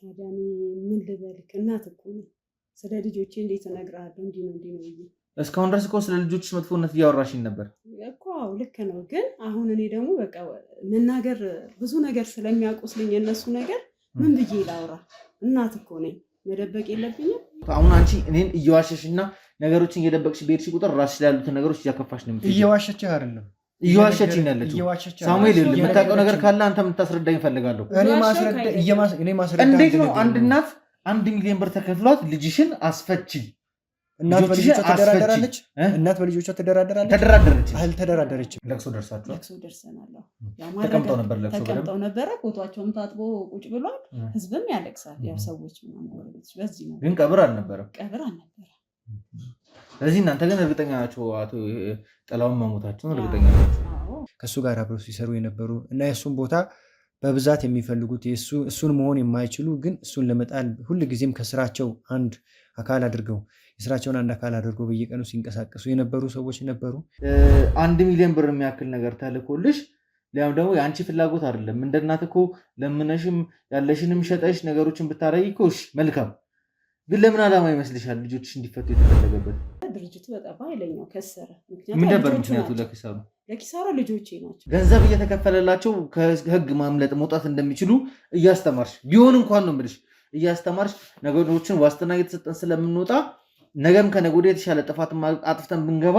ታዲያ እኔ ምን ልበልክ? እናት እኮ ነኝ። ስለ ልጆቼ እንዴት እነግርሃለሁ? እንዲህ ነው ብዬ እስካሁን ድረስ እኮ ስለ ልጆችሽ መጥፎነት እያወራሽኝ ነበር እኮ። አዎ ልክ ነው። ግን አሁን እኔ ደግሞ በቃ መናገር ብዙ ነገር ስለሚያቆስልኝ የነሱ ነገር ምን ብዬ ላውራ? እናት እኮ ነኝ፣ መደበቅ የለብኝም። አሁን አንቺ እኔን እየዋሸሽና ነገሮችን እየደበቅሽ በሄድሽ ቁጥር ራስሽ ላይ ያሉትን ነገሮች እያከፋሽ ነው የምትሄጂው። እየዋሸችህ አይደለም፣ እየዋሸችኝ ያለችው ሳሙኤል። የምታውቀው ነገር ካለ አንተ የምታስረዳኝ እፈልጋለሁ። እኔ ማስረዳ እንዴት ነው አንድ እናት 1 ሚሊዮን ብር ተከፍሏት ልጅሽን አስፈቺ? እናት በልጆቿ ትደራደራለች። እናት በልጆቿ ትደራደራለች። ተደራደረች? አልተደራደረች። ለቅሶ ደርሳችኋል? ለቅሶ ደርሰናል። ተቀምጠው ነበር። ለቅሶ ነበረ። ፎቶአቸውም ታጥቦ ቁጭ ብሏል። ህዝብም ያለቅሳል። ያው ሰዎች ምናምን በዚህ ነው። ግን ቀብር አልነበረም። ቀብር አልነበረም። ስለዚህ እናንተ ግን እርግጠኛ ናቸው አቶ ጥላውን መሞታቸውን እርግጠኛ ናቸው? ከእሱ ጋር አብረው ሲሰሩ የነበሩ እና የእሱን ቦታ በብዛት የሚፈልጉት እሱን መሆን የማይችሉ ግን እሱን ለመጣል ሁልጊዜም ከስራቸው አንድ አካል አድርገው የስራቸውን አንድ አካል አድርገው በየቀኑ ሲንቀሳቀሱ የነበሩ ሰዎች ነበሩ። 1 ሚሊዮን ብር የሚያክል ነገር ተልኮልሽ ሊያም ደግሞ የአንቺ ፍላጎት አይደለም። እንደ እናት እኮ ለምነሽም ያለሽንም ሸጠሽ ነገሮችን ብታረጊ እኮ እሺ መልካም። ግን ለምን ዓላማ ይመስልሻል ልጆችሽ እንዲፈቱ የተፈለገበት? ድርጅቱ በጣም ኃይለኛው ከሰረ። ምን ነበር ምክንያቱ ለኪሳሩ? ለኪሳሩ ልጆቼ ናቸው። ገንዘብ እየተከፈለላቸው ከህግ ማምለጥ መውጣት እንደሚችሉ እያስተማርሽ ቢሆን እንኳን ነው የምልሽ እያስተማርሽ ነገሮችን ዋስትና እየተሰጠን ስለምንወጣ ነገም ከነገ ወዲያ የተሻለ ጥፋት አጥፍተን ብንገባ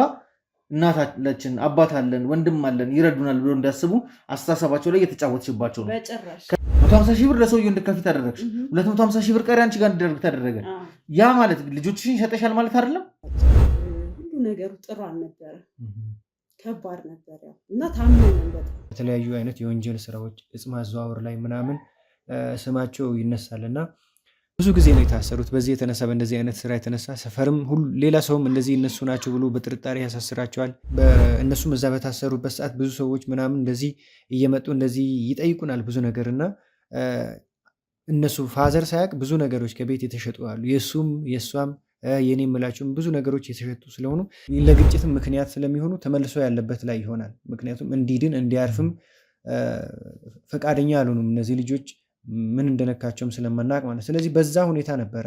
እናት አለችን፣ አባት አለን፣ ወንድም አለን ይረዱናል ብሎ እንዲያስቡ አስተሳሰባቸው ላይ እየተጫወትሽባቸው ነው። በጭራሽ 150 ሺህ ብር ለሰውየው እንድትከፊ ታደረግሽ። 250 ሺህ ብር ቀሪ አንቺ ጋር እንዲደረግ ተደረገ። ያ ማለት ልጆችሽን ሸጠሻል ማለት አይደለም። ሁሉ ነገሩ ጥሩ አልነበረ፣ ከባድ ነበር። ያው እና ታመን በጣም የተለያዩ አይነት የወንጀል ስራዎች እጽ ማዘዋወር ላይ ምናምን ስማቸው ይነሳልና ብዙ ጊዜ ነው የታሰሩት። በዚህ የተነሳ በእንደዚህ አይነት ስራ የተነሳ ሰፈርም ሌላ ሰውም እንደዚህ እነሱ ናቸው ብሎ በጥርጣሬ ያሳስራቸዋል። እነሱም እዛ በታሰሩበት ሰዓት ብዙ ሰዎች ምናምን እንደዚህ እየመጡ እንደዚህ ይጠይቁናል ብዙ ነገር እና እነሱ ፋዘር ሳያውቅ ብዙ ነገሮች ከቤት የተሸጡ አሉ። የእሱም የእሷም የኔ የምላቸውም ብዙ ነገሮች የተሸጡ ስለሆኑ ለግጭትም ምክንያት ስለሚሆኑ ተመልሶ ያለበት ላይ ይሆናል። ምክንያቱም እንዲድን እንዲያርፍም ፈቃደኛ አልሆኑም እነዚህ ልጆች ምን እንደነካቸውም ስለማናቅ ማለት። ስለዚህ በዛ ሁኔታ ነበረ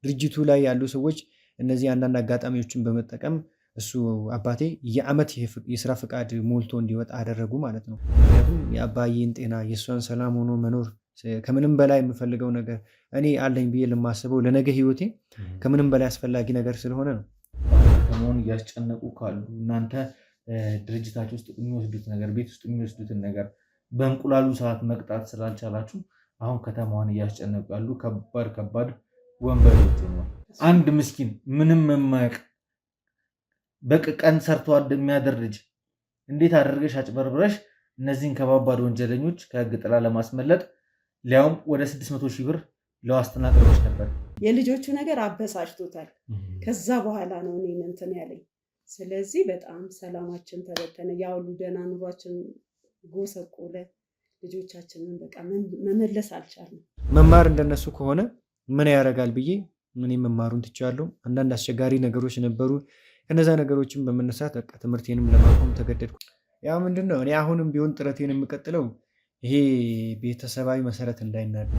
ድርጅቱ ላይ ያሉ ሰዎች እነዚህ አንዳንድ አጋጣሚዎችን በመጠቀም እሱ አባቴ የዓመት የስራ ፈቃድ ሞልቶ እንዲወጣ አደረጉ ማለት ነው። ምክንያቱም የአባዬን ጤና የእሷን ሰላም ሆኖ መኖር ከምንም በላይ የምፈልገው ነገር እኔ አለኝ ብዬ ለማስበው ለነገ ህይወቴ ከምንም በላይ አስፈላጊ ነገር ስለሆነ ነው። ከተማውን እያስጨነቁ ካሉ እናንተ ድርጅታችሁ ውስጥ የሚወስዱት ነገር ቤት ውስጥ የሚወስዱትን ነገር በእንቁላሉ ሰዓት መቅጣት ስላልቻላችሁ አሁን ከተማዋን እያስጨነቁ ያሉ ከባድ ወንበዴዎች ነው። አንድ ምስኪን ምንም የማያውቅ በቀን ሰርቶ የሚያደር ልጅ እንዴት አድርገሽ አጭበርብረሽ እነዚህን ከባባድ ወንጀለኞች ከህግ ጥላ ለማስመለጥ ሊያውም ወደ 600 ሺህ ብር ለዋስትና ቅርቦች ነበር። የልጆቹ ነገር አበሳጭቶታል። ከዛ በኋላ ነው እኔን እንትን ያለኝ። ስለዚህ በጣም ሰላማችን ተበተነ። ያውሉ ደህና ኑሯችን ጎሰቆለ። ልጆቻችንን በቃ መመለስ አልቻለም። መማር እንደነሱ ከሆነ ምን ያደርጋል ብዬ ምን መማሩን ትቻለሁ። አንዳንድ አስቸጋሪ ነገሮች ነበሩ። ከነዛ ነገሮችን በመነሳት በቃ ትምህርቴንም ለማቆም ተገደድኩ። ያው ምንድነው እኔ አሁንም ቢሆን ጥረቴን የምቀጥለው ይሄ ቤተሰባዊ መሰረት እንዳይናድ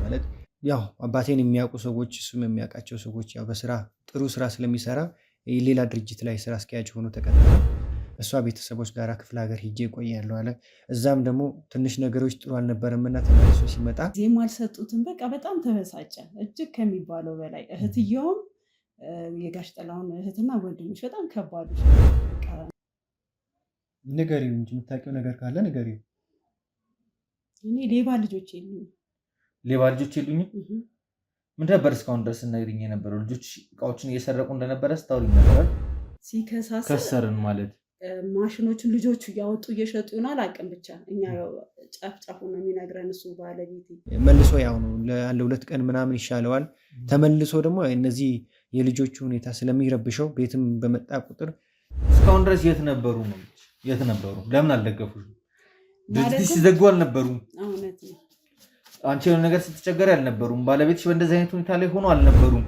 ማለት ያው አባቴን የሚያውቁ ሰዎች እሱም የሚያውቃቸው ሰዎች ያው በስራ ጥሩ ስራ ስለሚሰራ ሌላ ድርጅት ላይ ስራ አስኪያጅ ሆኖ ተቀጠረ። እሷ ቤተሰቦች ጋር ክፍለ ሀገር ሄጄ እቆያለሁ አለ። እዛም ደግሞ ትንሽ ነገሮች ጥሩ አልነበረምና ተመልሶ ሲመጣ ዜማ አልሰጡትም። በቃ በጣም ተበሳጨ እጅግ ከሚባለው በላይ። እህትየውም የጋሽ ጥላሁን እህትና ወንድሞች በጣም ከባዱ ንገሪው እንጂ የምታውቂው ነገር ካለ ንገሪው። እኔ ሌባ ልጆች የሉኝም። ሌባ ልጆች የሉኝም? ምን ነበር እስካሁን ድረስ ነግሪኝ የነበረው? ልጆች እቃዎችን እየሰረቁ እንደነበረ ስታውሪኝ ነበር። ከሰርን ማለት ማሽኖችን ልጆቹ እያወጡ እየሸጡ ይሆናል አቅም ብቻ እኛ ጫፍጫፉ ነው የሚነግረን እሱ ባለቤት። መልሶ ያው ነው ለአንድ 2 ቀን ምናምን ይሻለዋል። ተመልሶ ደግሞ እነዚህ የልጆቹ ሁኔታ ስለሚረብሸው ቤትም በመጣ ቁጥር እስካሁን ድረስ የት ነበሩ ነው? የት ነበሩ? ለምን አልደገፉሽ? ድርጅት ሲዘጉ አልነበሩም? እውነት ነው። አንቺ የሆነ ነገር ስትቸገሪ አልነበሩም? ባለቤትሽ በእንደዚህ አይነት ሁኔታ ላይ ሆኖ አልነበሩም?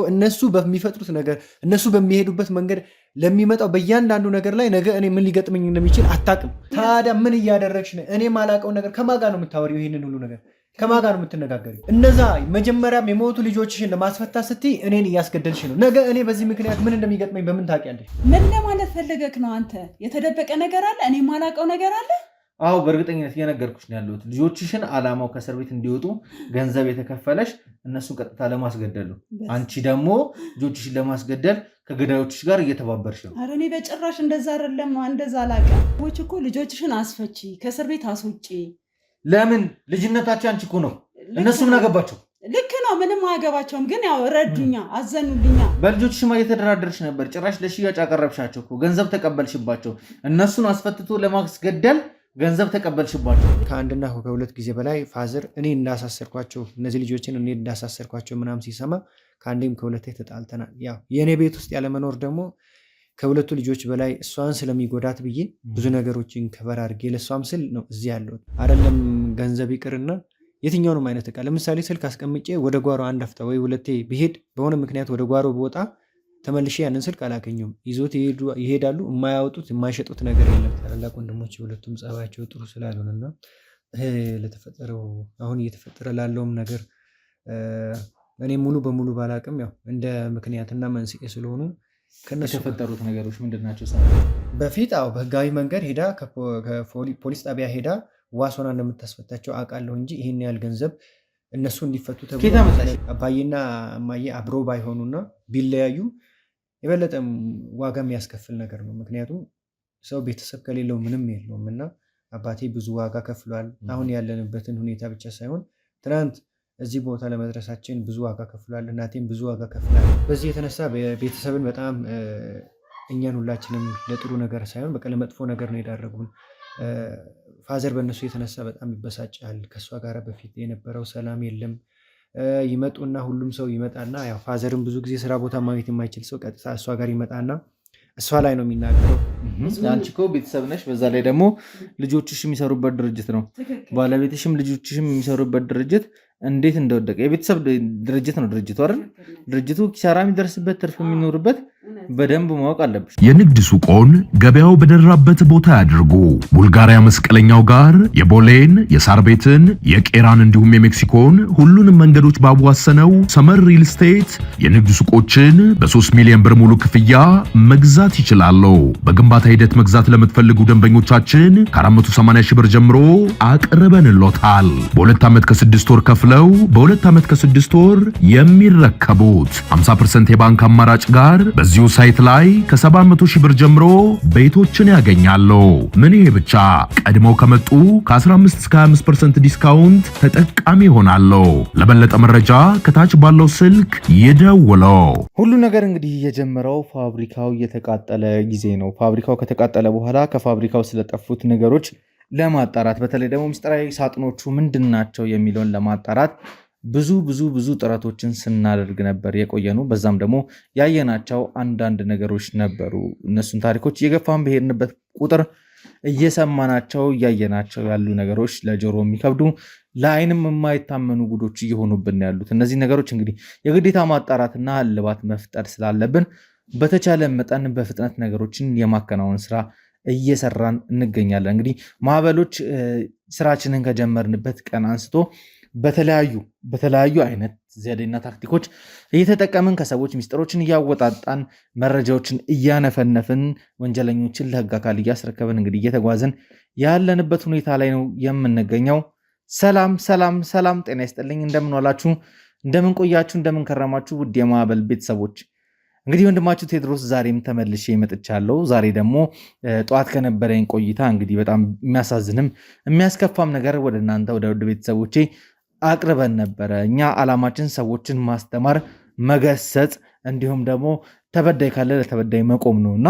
እነሱ በሚፈጥሩት ነገር እነሱ በሚሄዱበት መንገድ ለሚመጣው በእያንዳንዱ ነገር ላይ ነገ እኔ ምን ሊገጥመኝ እንደሚችል አታውቅም። ታዲያ ምን እያደረግሽ ነው? እኔ ማላውቀው ነገር ከማን ጋር ነው የምታወሪው? ይሄንን ሁሉ ነገር ከማን ጋር ነው የምትነጋገሪ? እነዛ መጀመሪያም የሞቱ ልጆችሽን ለማስፈታ ስትይ እኔን እያስገደልሽ ነው። ነገ እኔ በዚህ ምክንያት ምን እንደሚገጥመኝ በምን ታውቂያለሽ? ምን ለማለት ፈልገክ ነው አንተ? የተደበቀ ነገር አለ? እኔ የማላውቀው ነገር አለ? አዎ በእርግጠኝነት እየነገርኩሽ ነው ያለሁት። ልጆችሽን አላማው ከእስር ቤት እንዲወጡ ገንዘብ የተከፈለሽ እነሱን ቀጥታ ለማስገደል ነው። አንቺ ደግሞ ልጆችሽን ለማስገደል ከገዳዮችሽ ጋር እየተባበርሽ ነው። ኧረ እኔ በጭራሽ እንደዛ አይደለም። እንደዛ አላውቅም። ሰዎች እኮ ልጆችሽን አስፈቺ፣ ከእስር ቤት አስወጪ። ለምን? ልጅነታቸው አንቺ እኮ ነው። እነሱ ምን አገባቸው? ልክ ነው፣ ምንም አያገባቸውም። ግን ያው ረዱኛ፣ አዘኑልኛ። በልጆችሽማ እየተደራደርሽ ነበር። ጭራሽ ለሽያጭ አቀረብሻቸው እኮ፣ ገንዘብ ተቀበልሽባቸው። እነሱን አስፈትቶ ለማስገደል ገንዘብ ተቀበልሽባቸው። ከአንድና ከሁለት ጊዜ በላይ ፋዘር እኔ እንዳሳሰርኳቸው እነዚህ ልጆችን እኔ እንዳሳሰርኳቸው ምናምን ሲሰማ ከአንዴም ከሁለቴ ተጣልተናል። ያው የእኔ ቤት ውስጥ ያለመኖር ደግሞ ከሁለቱ ልጆች በላይ እሷን ስለሚጎዳት ብዬ ብዙ ነገሮችን ከበር አድርጌ ለእሷም ስል ነው እዚህ ያለሁት። አይደለም ገንዘብ ይቅርና የትኛውንም አይነት እቃ ለምሳሌ ስልክ አስቀምጬ ወደ ጓሮ አንድ አፍታ ወይ ሁለቴ ብሄድ በሆነ ምክንያት ወደ ጓሮ ብወጣ ተመልሼ ያንን ስልክ አላገኘውም። ይዞት ይሄዳሉ። የማያወጡት የማይሸጡት ነገር የለም። ታላላቅ ወንድሞች ሁለቱም ጸባያቸው ጥሩ ስላልሆነና ለተፈጠረው አሁን እየተፈጠረ ላለውም ነገር እኔ ሙሉ በሙሉ ባላቅም ያው እንደ ምክንያትና መንስኤ ስለሆኑ ከነሱ የተፈጠሩት ነገሮች ምንድን ናቸው? በፊት በህጋዊ መንገድ ሄዳ ከፖሊስ ጣቢያ ሄዳ ዋስ ሆና እንደምታስፈታቸው አውቃለሁ እንጂ ይህን ያህል ገንዘብ እነሱ እንዲፈቱ ተብሎ አባዬና እማዬ አብሮ ባይሆኑና ቢለያዩ የበለጠ ዋጋ የሚያስከፍል ነገር ነው። ምክንያቱም ሰው ቤተሰብ ከሌለው ምንም የለውም እና አባቴ ብዙ ዋጋ ከፍሏል። አሁን ያለንበትን ሁኔታ ብቻ ሳይሆን ትናንት እዚህ ቦታ ለመድረሳችን ብዙ ዋጋ ከፍሏል። እናቴም ብዙ ዋጋ ከፍሏል። በዚህ የተነሳ ቤተሰብን በጣም እኛን ሁላችንም ለጥሩ ነገር ሳይሆን በቃ ለመጥፎ ነገር ነው የዳረጉን። ፋዘር በእነሱ የተነሳ በጣም ይበሳጫል። ከእሷ ጋር በፊት የነበረው ሰላም የለም። ይመጡና ሁሉም ሰው ይመጣና ያው ፋዘርን ብዙ ጊዜ ስራ ቦታ ማግኘት የማይችል ሰው ቀጥታ እሷ ጋር ይመጣና እሷ ላይ ነው የሚናገረው። አንቺ እኮ ቤተሰብ ነሽ፣ በዛ ላይ ደግሞ ልጆችሽ የሚሰሩበት ድርጅት ነው። ባለቤትሽም ልጆችሽም የሚሰሩበት ድርጅት እንዴት እንደወደቀ የቤተሰብ ድርጅት ነው ድርጅቱ አይደል? ድርጅቱ ኪሳራ የሚደርስበት ትርፍ የሚኖርበት በደንብ ማወቅ አለብሽ። የንግድ ሱቆን ገበያው በደራበት ቦታ ያድርጉ። ቡልጋሪያ መስቀለኛው ጋር የቦሌን፣ የሳር ቤትን፣ የቄራን እንዲሁም የሜክሲኮን ሁሉንም መንገዶች ባዋሰነው ሰመር ሪል ስቴት የንግድ ሱቆችን በ3 ሚሊዮን ብር ሙሉ ክፍያ መግዛት ይችላሉ። በግንባታ ሂደት መግዛት ለምትፈልጉ ደንበኞቻችን ከ480 ሺህ ብር ጀምሮ አቅርበንሎታል። በ2 ዓመት ከ6 ወር ከፍለው በ2 ዓመት ከ6 ወር የሚረከቡት 50% የባንክ አማራጭ ጋር በዚሁ ሳይት ላይ ከ700 ሺህ ብር ጀምሮ ቤቶችን ያገኛሉ። ምን ይሄ ብቻ ቀድመው ከመጡ ከ15 እስከ 25% ዲስካውንት ተጠቃሚ ይሆናሉ። ለበለጠ መረጃ ከታች ባለው ስልክ ይደውለው። ሁሉ ነገር እንግዲህ የጀመረው ፋብሪካው የተቃጠለ ጊዜ ነው። ፋብሪካው ከተቃጠለ በኋላ ከፋብሪካው ስለጠፉት ነገሮች ለማጣራት በተለይ ደግሞ ምስጢራዊ ሳጥኖቹ ምንድን ናቸው የሚለውን ለማጣራት ብዙ ጥረቶችን ስናደርግ ነበር የቆየኑ። በዛም ደግሞ ያየናቸው አንዳንድ ነገሮች ነበሩ። እነሱን ታሪኮች እየገፋን በሄድንበት ቁጥር እየሰማናቸው እያየናቸው ያሉ ነገሮች ለጆሮ የሚከብዱ ለዓይንም የማይታመኑ ጉዶች እየሆኑብን ያሉት እነዚህ ነገሮች እንግዲህ የግዴታ ማጣራትና እልባት መፍጠር ስላለብን በተቻለ መጠን በፍጥነት ነገሮችን የማከናወን ስራ እየሰራን እንገኛለን። እንግዲህ ማዕበሎች ስራችንን ከጀመርንበት ቀን አንስቶ በተለያዩ አይነት ዘዴና ታክቲኮች እየተጠቀምን ከሰዎች ሚስጥሮችን እያወጣጣን መረጃዎችን እያነፈነፍን ወንጀለኞችን ለህግ አካል እያስረከብን እንግዲህ እየተጓዝን ያለንበት ሁኔታ ላይ ነው የምንገኘው። ሰላም ጤና ይስጥልኝ። እንደምን ዋላችሁ፣ እንደምን ቆያችሁ፣ እንደምን ከረማችሁ ውድ የማዕበል ቤተሰቦች። እንግዲህ ወንድማችሁ ቴድሮስ ዛሬም ተመልሼ መጥቻለሁ። ዛሬ ደግሞ ጠዋት ከነበረኝ ቆይታ እንግዲህ በጣም የሚያሳዝንም የሚያስከፋም ነገር ወደ እናንተ ወደ ውድ ቤተሰቦቼ አቅርበን ነበረ። እኛ ዓላማችን ሰዎችን ማስተማር፣ መገሰጽ እንዲሁም ደግሞ ተበዳይ ካለ ለተበዳይ መቆም ነው እና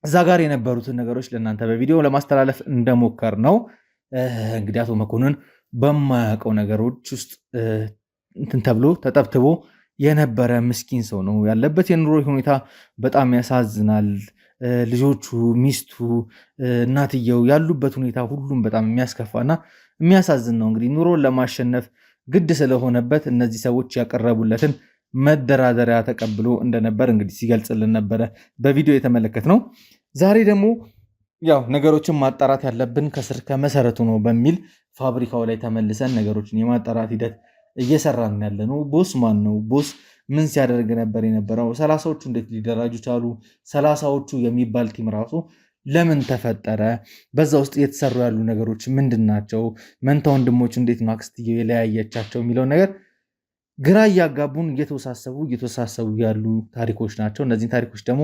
እዛ ጋር የነበሩትን ነገሮች ለእናንተ በቪዲዮ ለማስተላለፍ እንደሞከር ነው። እንግዲህ አቶ መኮንን በማያውቀው ነገሮች ውስጥ እንትን ተብሎ ተጠብትቦ የነበረ ምስኪን ሰው ነው። ያለበት የኑሮ ሁኔታ በጣም ያሳዝናል። ልጆቹ፣ ሚስቱ፣ እናትየው ያሉበት ሁኔታ ሁሉም በጣም የሚያስከፋና የሚያሳዝን ነው። እንግዲህ ኑሮን ለማሸነፍ ግድ ስለሆነበት እነዚህ ሰዎች ያቀረቡለትን መደራደሪያ ተቀብሎ እንደነበር እንግዲህ ሲገልጽልን ነበረ በቪዲዮ የተመለከት ነው። ዛሬ ደግሞ ያው ነገሮችን ማጣራት ያለብን ከስር ከመሰረቱ ነው በሚል ፋብሪካው ላይ ተመልሰን ነገሮችን የማጣራት ሂደት እየሰራን ያለ ነው። ቦስ ማን ነው? ቦስ ምን ሲያደርግ ነበር የነበረው? 30ዎቹ እንዴት ሊደራጁ ቻሉ? 30ዎቹ የሚባል ቲም ራሱ ለምን ተፈጠረ? በዛ ውስጥ እየተሰሩ ያሉ ነገሮች ምንድን ናቸው? መንታ ወንድሞቹ እንዴት ነው አክስትየው የለያየቻቸው የሚለው ነገር ግራ እያጋቡን እየተወሳሰቡ ያሉ ታሪኮች ናቸው። እነዚህን ታሪኮች ደግሞ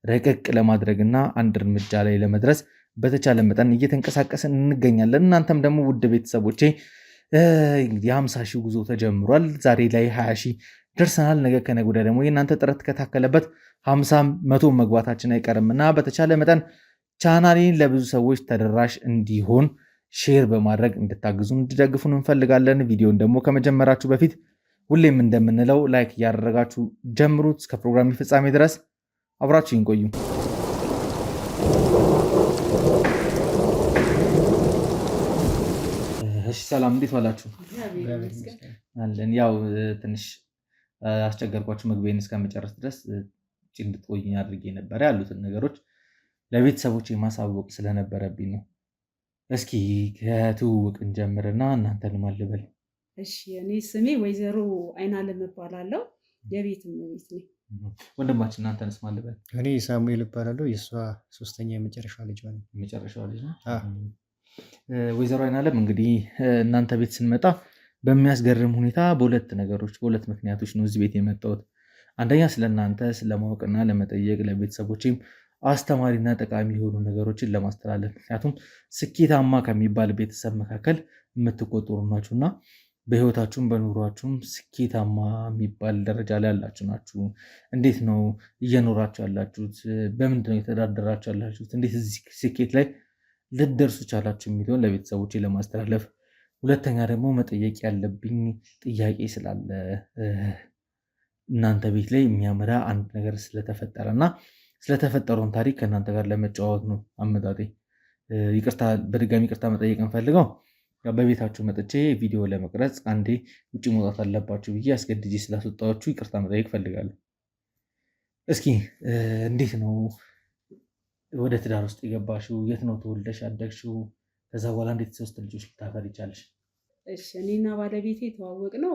ረቀቅ ለማድረግና አንድ እርምጃ ላይ ለመድረስ በተቻለ መጠን እየተንቀሳቀስን እንገኛለን። እናንተም ደግሞ ውድ ቤተሰቦቼ የ50 ሺህ ጉዞ ተጀምሯል። ዛሬ ላይ 20 ሺህ ደርሰናል። ነገ ከነገ ወዲያ ደግሞ የእናንተ ጥረት ከታከለበት 50 100 መግባታችን አይቀርምና በተቻለ መጠን ቻናሌን ለብዙ ሰዎች ተደራሽ እንዲሆን ሼር በማድረግ እንድታግዙን እንድደግፉን እንፈልጋለን። ቪዲዮን ደግሞ ከመጀመራችሁ በፊት ሁሌም እንደምንለው ላይክ እያደረጋችሁ ጀምሩት። እስከ ፕሮግራም ፍጻሜ ድረስ አብራችሁ ይቆዩ። እሺ ሰላም፣ እንዴት ዋላችሁ? አለን። ያው ትንሽ አስቸገርኳችሁ መግቢያን እስከመጨረስ ድረስ እንድትቆዩኝ አድርጌ ነበረ። ያሉትን ነገሮች ለቤተሰቦች ማሳወቅ ስለነበረብኝ ነው። እስኪ ከትውውቅ እንጀምርና እናንተን ማን ልበል? እሺ እኔ ስሜ ወይዘሮ አይናለም እባላለሁ። የቤት እመቤት ነኝ። ወንድማችን እናንተንስ ማን ልበል? እኔ ሳሙኤል እባላለሁ። የእሷ ሶስተኛ የመጨረሻ ልጅ ነው። የመጨረሻዋ ልጅ ነው። ወይዘሮ አይናለም እንግዲህ እናንተ ቤት ስንመጣ በሚያስገርም ሁኔታ በሁለት ምክንያቶች ነው እዚህ ቤት የመጣሁት። አንደኛ ስለእናንተ ስለማወቅና ለመጠየቅ ለቤተሰቦችም አስተማሪና ጠቃሚ የሆኑ ነገሮችን ለማስተላለፍ፣ ምክንያቱም ስኬታማ ከሚባል ቤተሰብ መካከል የምትቆጠሩ ናችሁና በህይወታችሁም በኑሯችሁም ስኬታማ የሚባል ደረጃ ላይ ያላችሁ ናችሁ። እንዴት ነው እየኖራችሁ ያላችሁት? በምንድን ነው የተዳደራችሁ ያላችሁት? እንዴት እዚህ ስኬት ላይ ልትደርሱ ቻላችሁ የሚለውን ለቤተሰቦቼ ለማስተላለፍ፣ ሁለተኛ ደግሞ መጠየቅ ያለብኝ ጥያቄ ስላለ እናንተ ቤት ላይ የሚያመራ አንድ ነገር ስለተፈጠረ እና ስለተፈጠረውን ታሪክ ከእናንተ ጋር ለመጫወት ነው አመጣጤ። በድጋሚ ይቅርታ መጠየቅ እንፈልገው በቤታችሁ መጥቼ ቪዲዮ ለመቅረጽ አንዴ ውጭ መውጣት አለባችሁ ብዬ አስገድጄ ስላስወጣችሁ ይቅርታ መጠየቅ ፈልጋለሁ። እስኪ እንዴት ነው ወደ ትዳር ውስጥ የገባሽው? የት ነው ተወልደሽ ያደግሽው? ከዛ በኋላ እንዴት 3 ልጆች ልታፈሪ ቻልሽ? እሺ እኔና ባለቤቴ የተዋወቅነው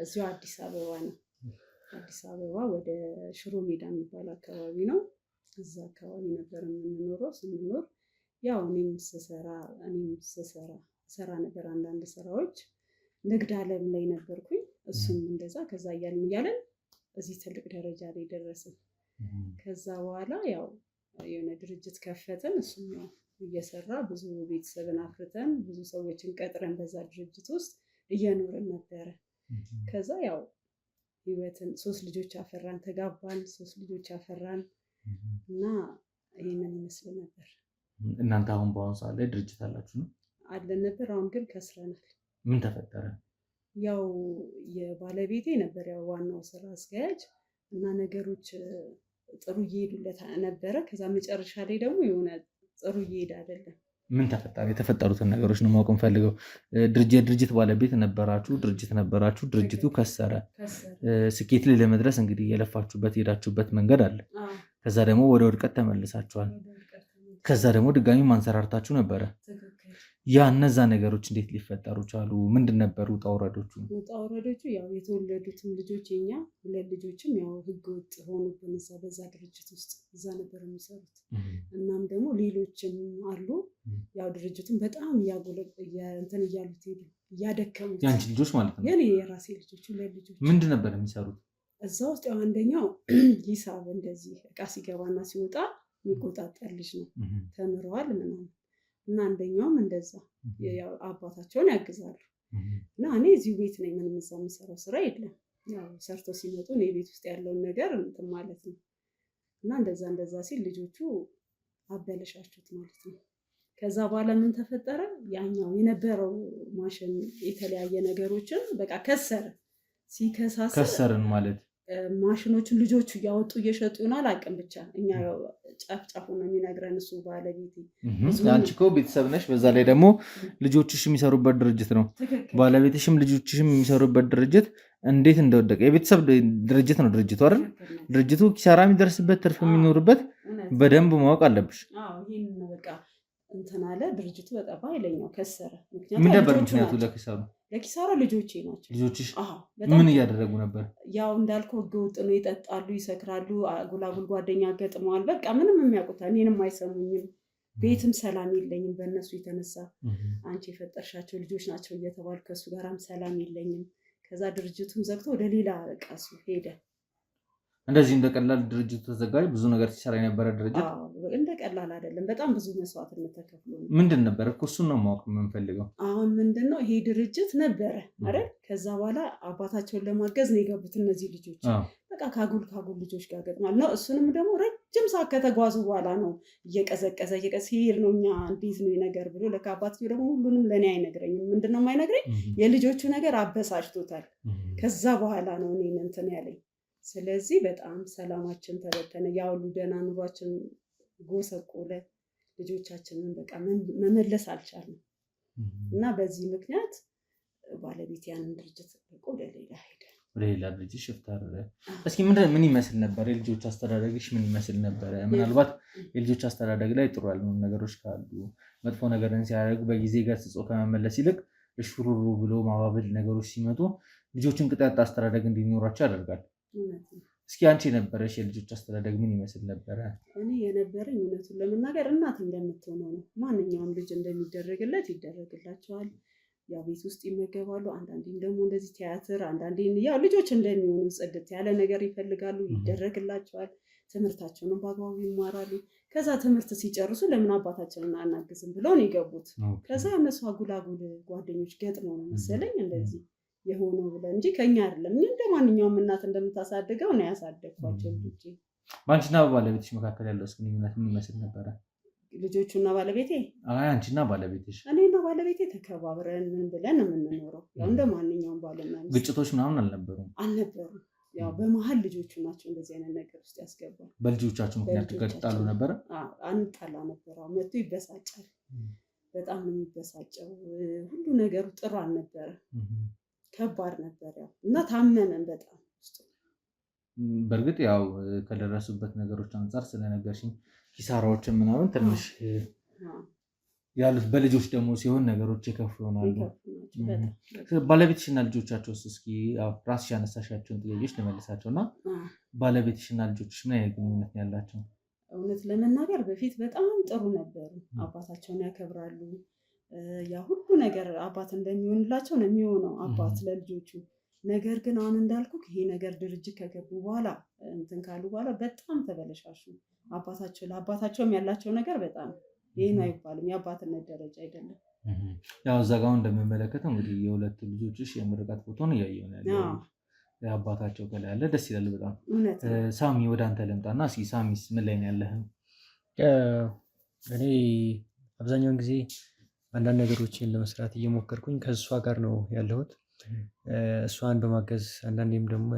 እዚሁ አዲስ አበባ ነው። አዲስ አበባ ወደ ሽሮ ሜዳ የሚባል አካባቢ ነው። እዛ አካባቢ ነበር የምንኖረው። ስንኖር ያው እኔም ስሰራ ነበር አንዳንድ ስራዎች፣ ንግድ ዓለም ላይ ነበርኩኝ። እሱም እንደዛ። ከዛ እያለን እዚህ ትልቅ ደረጃ ላይ ደረስን። ከዛ በኋላ ያው የሆነ ድርጅት ከፈትን። እሱም ያው እየሰራ ብዙ ቤተሰብን አፍርተን ብዙ ሰዎችን ቀጥረን በዛ ድርጅት ውስጥ እየኖርን ነበረ። ከዛ ያው ህይወትን 3 ልጆች አፈራን፣ ተጋባን፣ 3 ልጆች አፈራን እና ይሄንን ይመስል ነበር። እናንተ አሁን በአሁኑ ሰዓት ላይ ድርጅት አላችሁ ነው? አለን ነበር። አሁን ግን ከስረናል። ምን ተፈጠረ? ያው የባለቤቴ ነበር ያው ዋናው ስራ አስኪያጅ እና ነገሮች ጥሩ እየሄዱለት ነበረ። ከዛ መጨረሻ ላይ ደግሞ የሆነ ጥሩ እየሄደ አይደለም። ምን ተፈጠረ? የተፈጠሩትን ነገሮች ነው ማወቅ እንፈልገው። ድርጅት ባለቤት ነበራችሁ፣ ድርጅቱ ከሰረ። ስኬት ላይ ለመድረስ እንግዲህ የለፋችሁበት የሄዳችሁበት መንገድ አለ። ከዛ ደግሞ ወደ ውድቀት ተመልሳችኋል። ከዛ ደግሞ ድጋሚ ማንሰራርታችሁ ነበረ። ያ እነዛ ነገሮች እንዴት ሊፈጠሩ ቻሉ? ምንድን ነበሩ ውጣ ውረዶቹ? ያው የተወለዱትም ልጆች የኛ 2 ልጆችም ያው ህገ ወጥ ሆኑብን በዛ ድርጅት ውስጥ እዛ ነበር የሚሰሩት። እናም ደግሞ ሌሎችም አሉ። ያው ድርጅቱን በጣም እንትን እያሉት ሄዱ፣ እያደከሙት። ያንቺ ልጆች ማለት ነው? የኔ የራሴ ልጆች 2 ልጆች። ምንድን ነበር የሚሰሩት እዛ ውስጥ? ያው አንደኛው ሂሳብ እንደዚህ እቃ ሲገባና ሲወጣ የሚቆጣጠር ልጅ ነው፣ ተምረዋል ምናምን እና አንደኛውም እንደዛ ያው አባታቸውን ያግዛሉ። እና እኔ እዚሁ ቤት ነኝ፣ ምንም እዛ የምሰራው ስራ የለም። ያው ሰርተው ሲመጡ እኔ ቤት ውስጥ ያለውን ነገር እንትን ማለት ነው። እና እንደዛ ሲል ልጆቹ አበለሻችሁት ማለት ነው። ከዛ በኋላ ምን ተፈጠረ? ያኛው የነበረው ማሽን የተለያየ ነገሮችን በቃ ከሰረ። ሲከሳሰር ከሰርን ማለት ማሽኖቹን ልጆቹ እያወጡ እየሸጡ ይሆናል አቅም ብቻ እኛ ጫፍ ነው የሚነግረን እሱ ባለቤቴ። አንቺ እኮ ቤተሰብ ነሽ፣ በዛ ላይ ደግሞ ልጆችሽ የሚሰሩበት ድርጅት ነው። ባለቤትሽም ልጆችሽም የሚሰሩበት ድርጅት እንዴት እንደወደቀ የቤተሰብ ድርጅት ነው ድርጅቱ አይደል? ድርጅቱ ኪሳራ የሚደርስበት ትርፍ የሚኖርበት በደንብ ማወቅ አለብሽ። ይህን በቃ እንትን አለ ድርጅቱ በጣም ኃይለኛው ከሰረ። ምን ነበር ምክንያቱ ለኪሳሩ? ለኪሳራ ልጆቼ ናቸው። ልጆችሽ ምን እያደረጉ ነበር? ያው እንዳልከው ህገወጥ ነው፣ ይጠጣሉ፣ ይሰክራሉ፣ አጉላጉል ጓደኛ ገጥመዋል። በቃ ምንም የሚያውቁት እኔንም አይሰሙኝም፣ ቤትም ሰላም የለኝም በእነሱ የተነሳ። አንቺ የፈጠርሻቸው ልጆች ናቸው እየተባልኩ ከእሱ ጋራም ሰላም የለኝም። ከዛ ድርጅቱን ዘግቶ ወደ ሌላ ቃሱ ሄደ። እንደዚህ እንደቀላል ድርጅቱ ተዘጋጅ ብዙ ነገር ሲሰራ የነበረ ድርጅት እንደቀላል አይደለም። በጣም ብዙ መስዋዕትነት ተከፍሎ ነው። ምንድን ነበር እኮ እሱን ነው ማወቅ የምንፈልገው። አሁን ምንድነው ይሄ ድርጅት ነበረ አይደል? ከዛ በኋላ አባታቸውን ለማገዝ ነው የገቡት እነዚህ ልጆች። በቃ ካጉል ልጆች ጋር ገጥማል ነው። እሱንም ደግሞ ረጅም ሰዓት ከተጓዙ በኋላ ነው እየቀዘቀዘ ሲሄድ ነው እኛ እንዴት ነው ነገር ብሎ ለካ አባትየው ደግሞ ሁሉንም ለእኔ አይነግረኝም። ምንድነው የማይነግረኝ? የልጆቹ ነገር አበሳጭቶታል። ከዛ በኋላ ነው እኔን እንትን ያለኝ። ስለዚህ በጣም ሰላማችን ተበተነ። ያው ሁሉ ደህና ኑሯችን ጎሰቆለ። ልጆቻችንን በቃ መመለስ አልቻልንም እና በዚህ ምክንያት ባለቤት ያንን ድርጅት ወደ ሌላ ሄደ። ወደ ሌላ ድርጅት ሽፍት አደረገ። እስኪ ምን ይመስል ነበር የልጆች አስተዳደግሽ? ምን ይመስል ነበረ? ምናልባት የልጆች አስተዳደግ ላይ ጥሩ ያልሆኑ ነገሮች ካሉ መጥፎ ነገርን ሲያደርጉ በጊዜ ገስጾ ከመመለስ ይልቅ እሽሩሩ ብሎ ማባበል ነገሮች ሲመጡ ልጆችን ቅጥ ያጣ አስተዳደግ እንዲኖራቸው ያደርጋል። እስኪ አንቺ የነበረሽ የልጆች አስተዳደግ ምን ይመስል ነበረ? እኔ የነበረኝ እውነቱን ለመናገር እናት እንደምትሆነው ነው። ማንኛውም ልጅ እንደሚደረግለት ይደረግላቸዋል። ያው ቤት ውስጥ ይመገባሉ። አንዳንዴም ደግሞ እንደዚህ ቲያትር፣ አንዳንዴ ያው ልጆች እንደሚሆኑ ጽድት ያለ ነገር ይፈልጋሉ፣ ይደረግላቸዋል። ትምህርታቸውንም በአግባቡ ይማራሉ። ከዛ ትምህርት ሲጨርሱ ለምን አባታችንን አናግዝም ብለው ነው የገቡት። ከዛ እነሱ አጉላጉል ጓደኞች ገጥመው ነው መሰለኝ እንደዚህ የሆነው ብለን እንጂ ከኛ አይደለም። እኔ እንደ ማንኛውም እናት እንደምታሳድገው ነው ያሳደግኳቸው ልጆቼ። በአንቺና በባለቤትሽ መካከል ያለው ግንኙነት ምን ይመስል ነበረ? ልጆቹና ባለቤቴ? አንቺና ባለቤትሽ? እኔና ባለቤቴ ተከባብረን ምን ብለን የምንኖረው ያው እንደ ማንኛውም ባልና ሚስት። ግጭቶች ምናምን አልነበሩም? አልነበሩም። ያው በመሀል ልጆቹ ናቸው እንደዚህ አይነት ነገር ውስጥ ያስገባል። በልጆቻችሁ ምክንያት ትጣሉ ነበረ? አንጣላ ነበረ። መጥቶ ይበሳጫል። በጣም ነው የሚበሳጨው። ሁሉ ነገሩ ጥሩ አልነበረ። ከባድ ነበር ያው እና ታመመን በጣም ውስጥ። በእርግጥ ያው ከደረሱበት ነገሮች አንጻር ስለነገርሽኝ ኪሳራዎችን ምናምን ትንሽ ያሉት በልጆች ደግሞ ሲሆን ነገሮች የከፉ ይሆናሉ። ባለቤትሽና ልጆቻቸውስ? እስኪ ራስሽ ያነሳሻቸውን ጥያቄዎች ልመልሳቸው እና ባለቤትሽና ልጆችሽ ምን አይነት ግንኙነት ነው ያላቸው? እውነት ለመናገር በፊት በጣም ጥሩ ነበሩ። አባታቸውን ያከብራሉ። ያ ሁሉ ነገር አባት እንደሚሆንላቸው ነው የሚሆነው አባት ለልጆቹ። ነገር ግን አሁን እንዳልኩ ይሄ ነገር ድርጅት ከገቡ በኋላ እንትን ካሉ በኋላ በጣም ተበለሻሹ። ለአባታቸውም ያላቸው ነገር በጣም ይሄ ነው አይባልም፣ የአባትነት ደረጃ አይደለም። ያው እዛ ጋር እንደምመለከተው እንግዲህ የሁለት ልጆችሽ የምርቃት ፎቶን እያየሁ ነው ያለው። አባታቸው ከላይ ያለ ደስ ይላል በጣም። ሳሚ ወደ አንተ ልምጣና እስኪ ሳሚስ ምን ላይ ነው ያለህ? እኔ አብዛኛውን ጊዜ አንዳንድ ነገሮችን ለመስራት እየሞከርኩኝ ከእሷ ጋር ነው ያለሁት። እሷን በማገዝ አንዳንዴም ደግሞ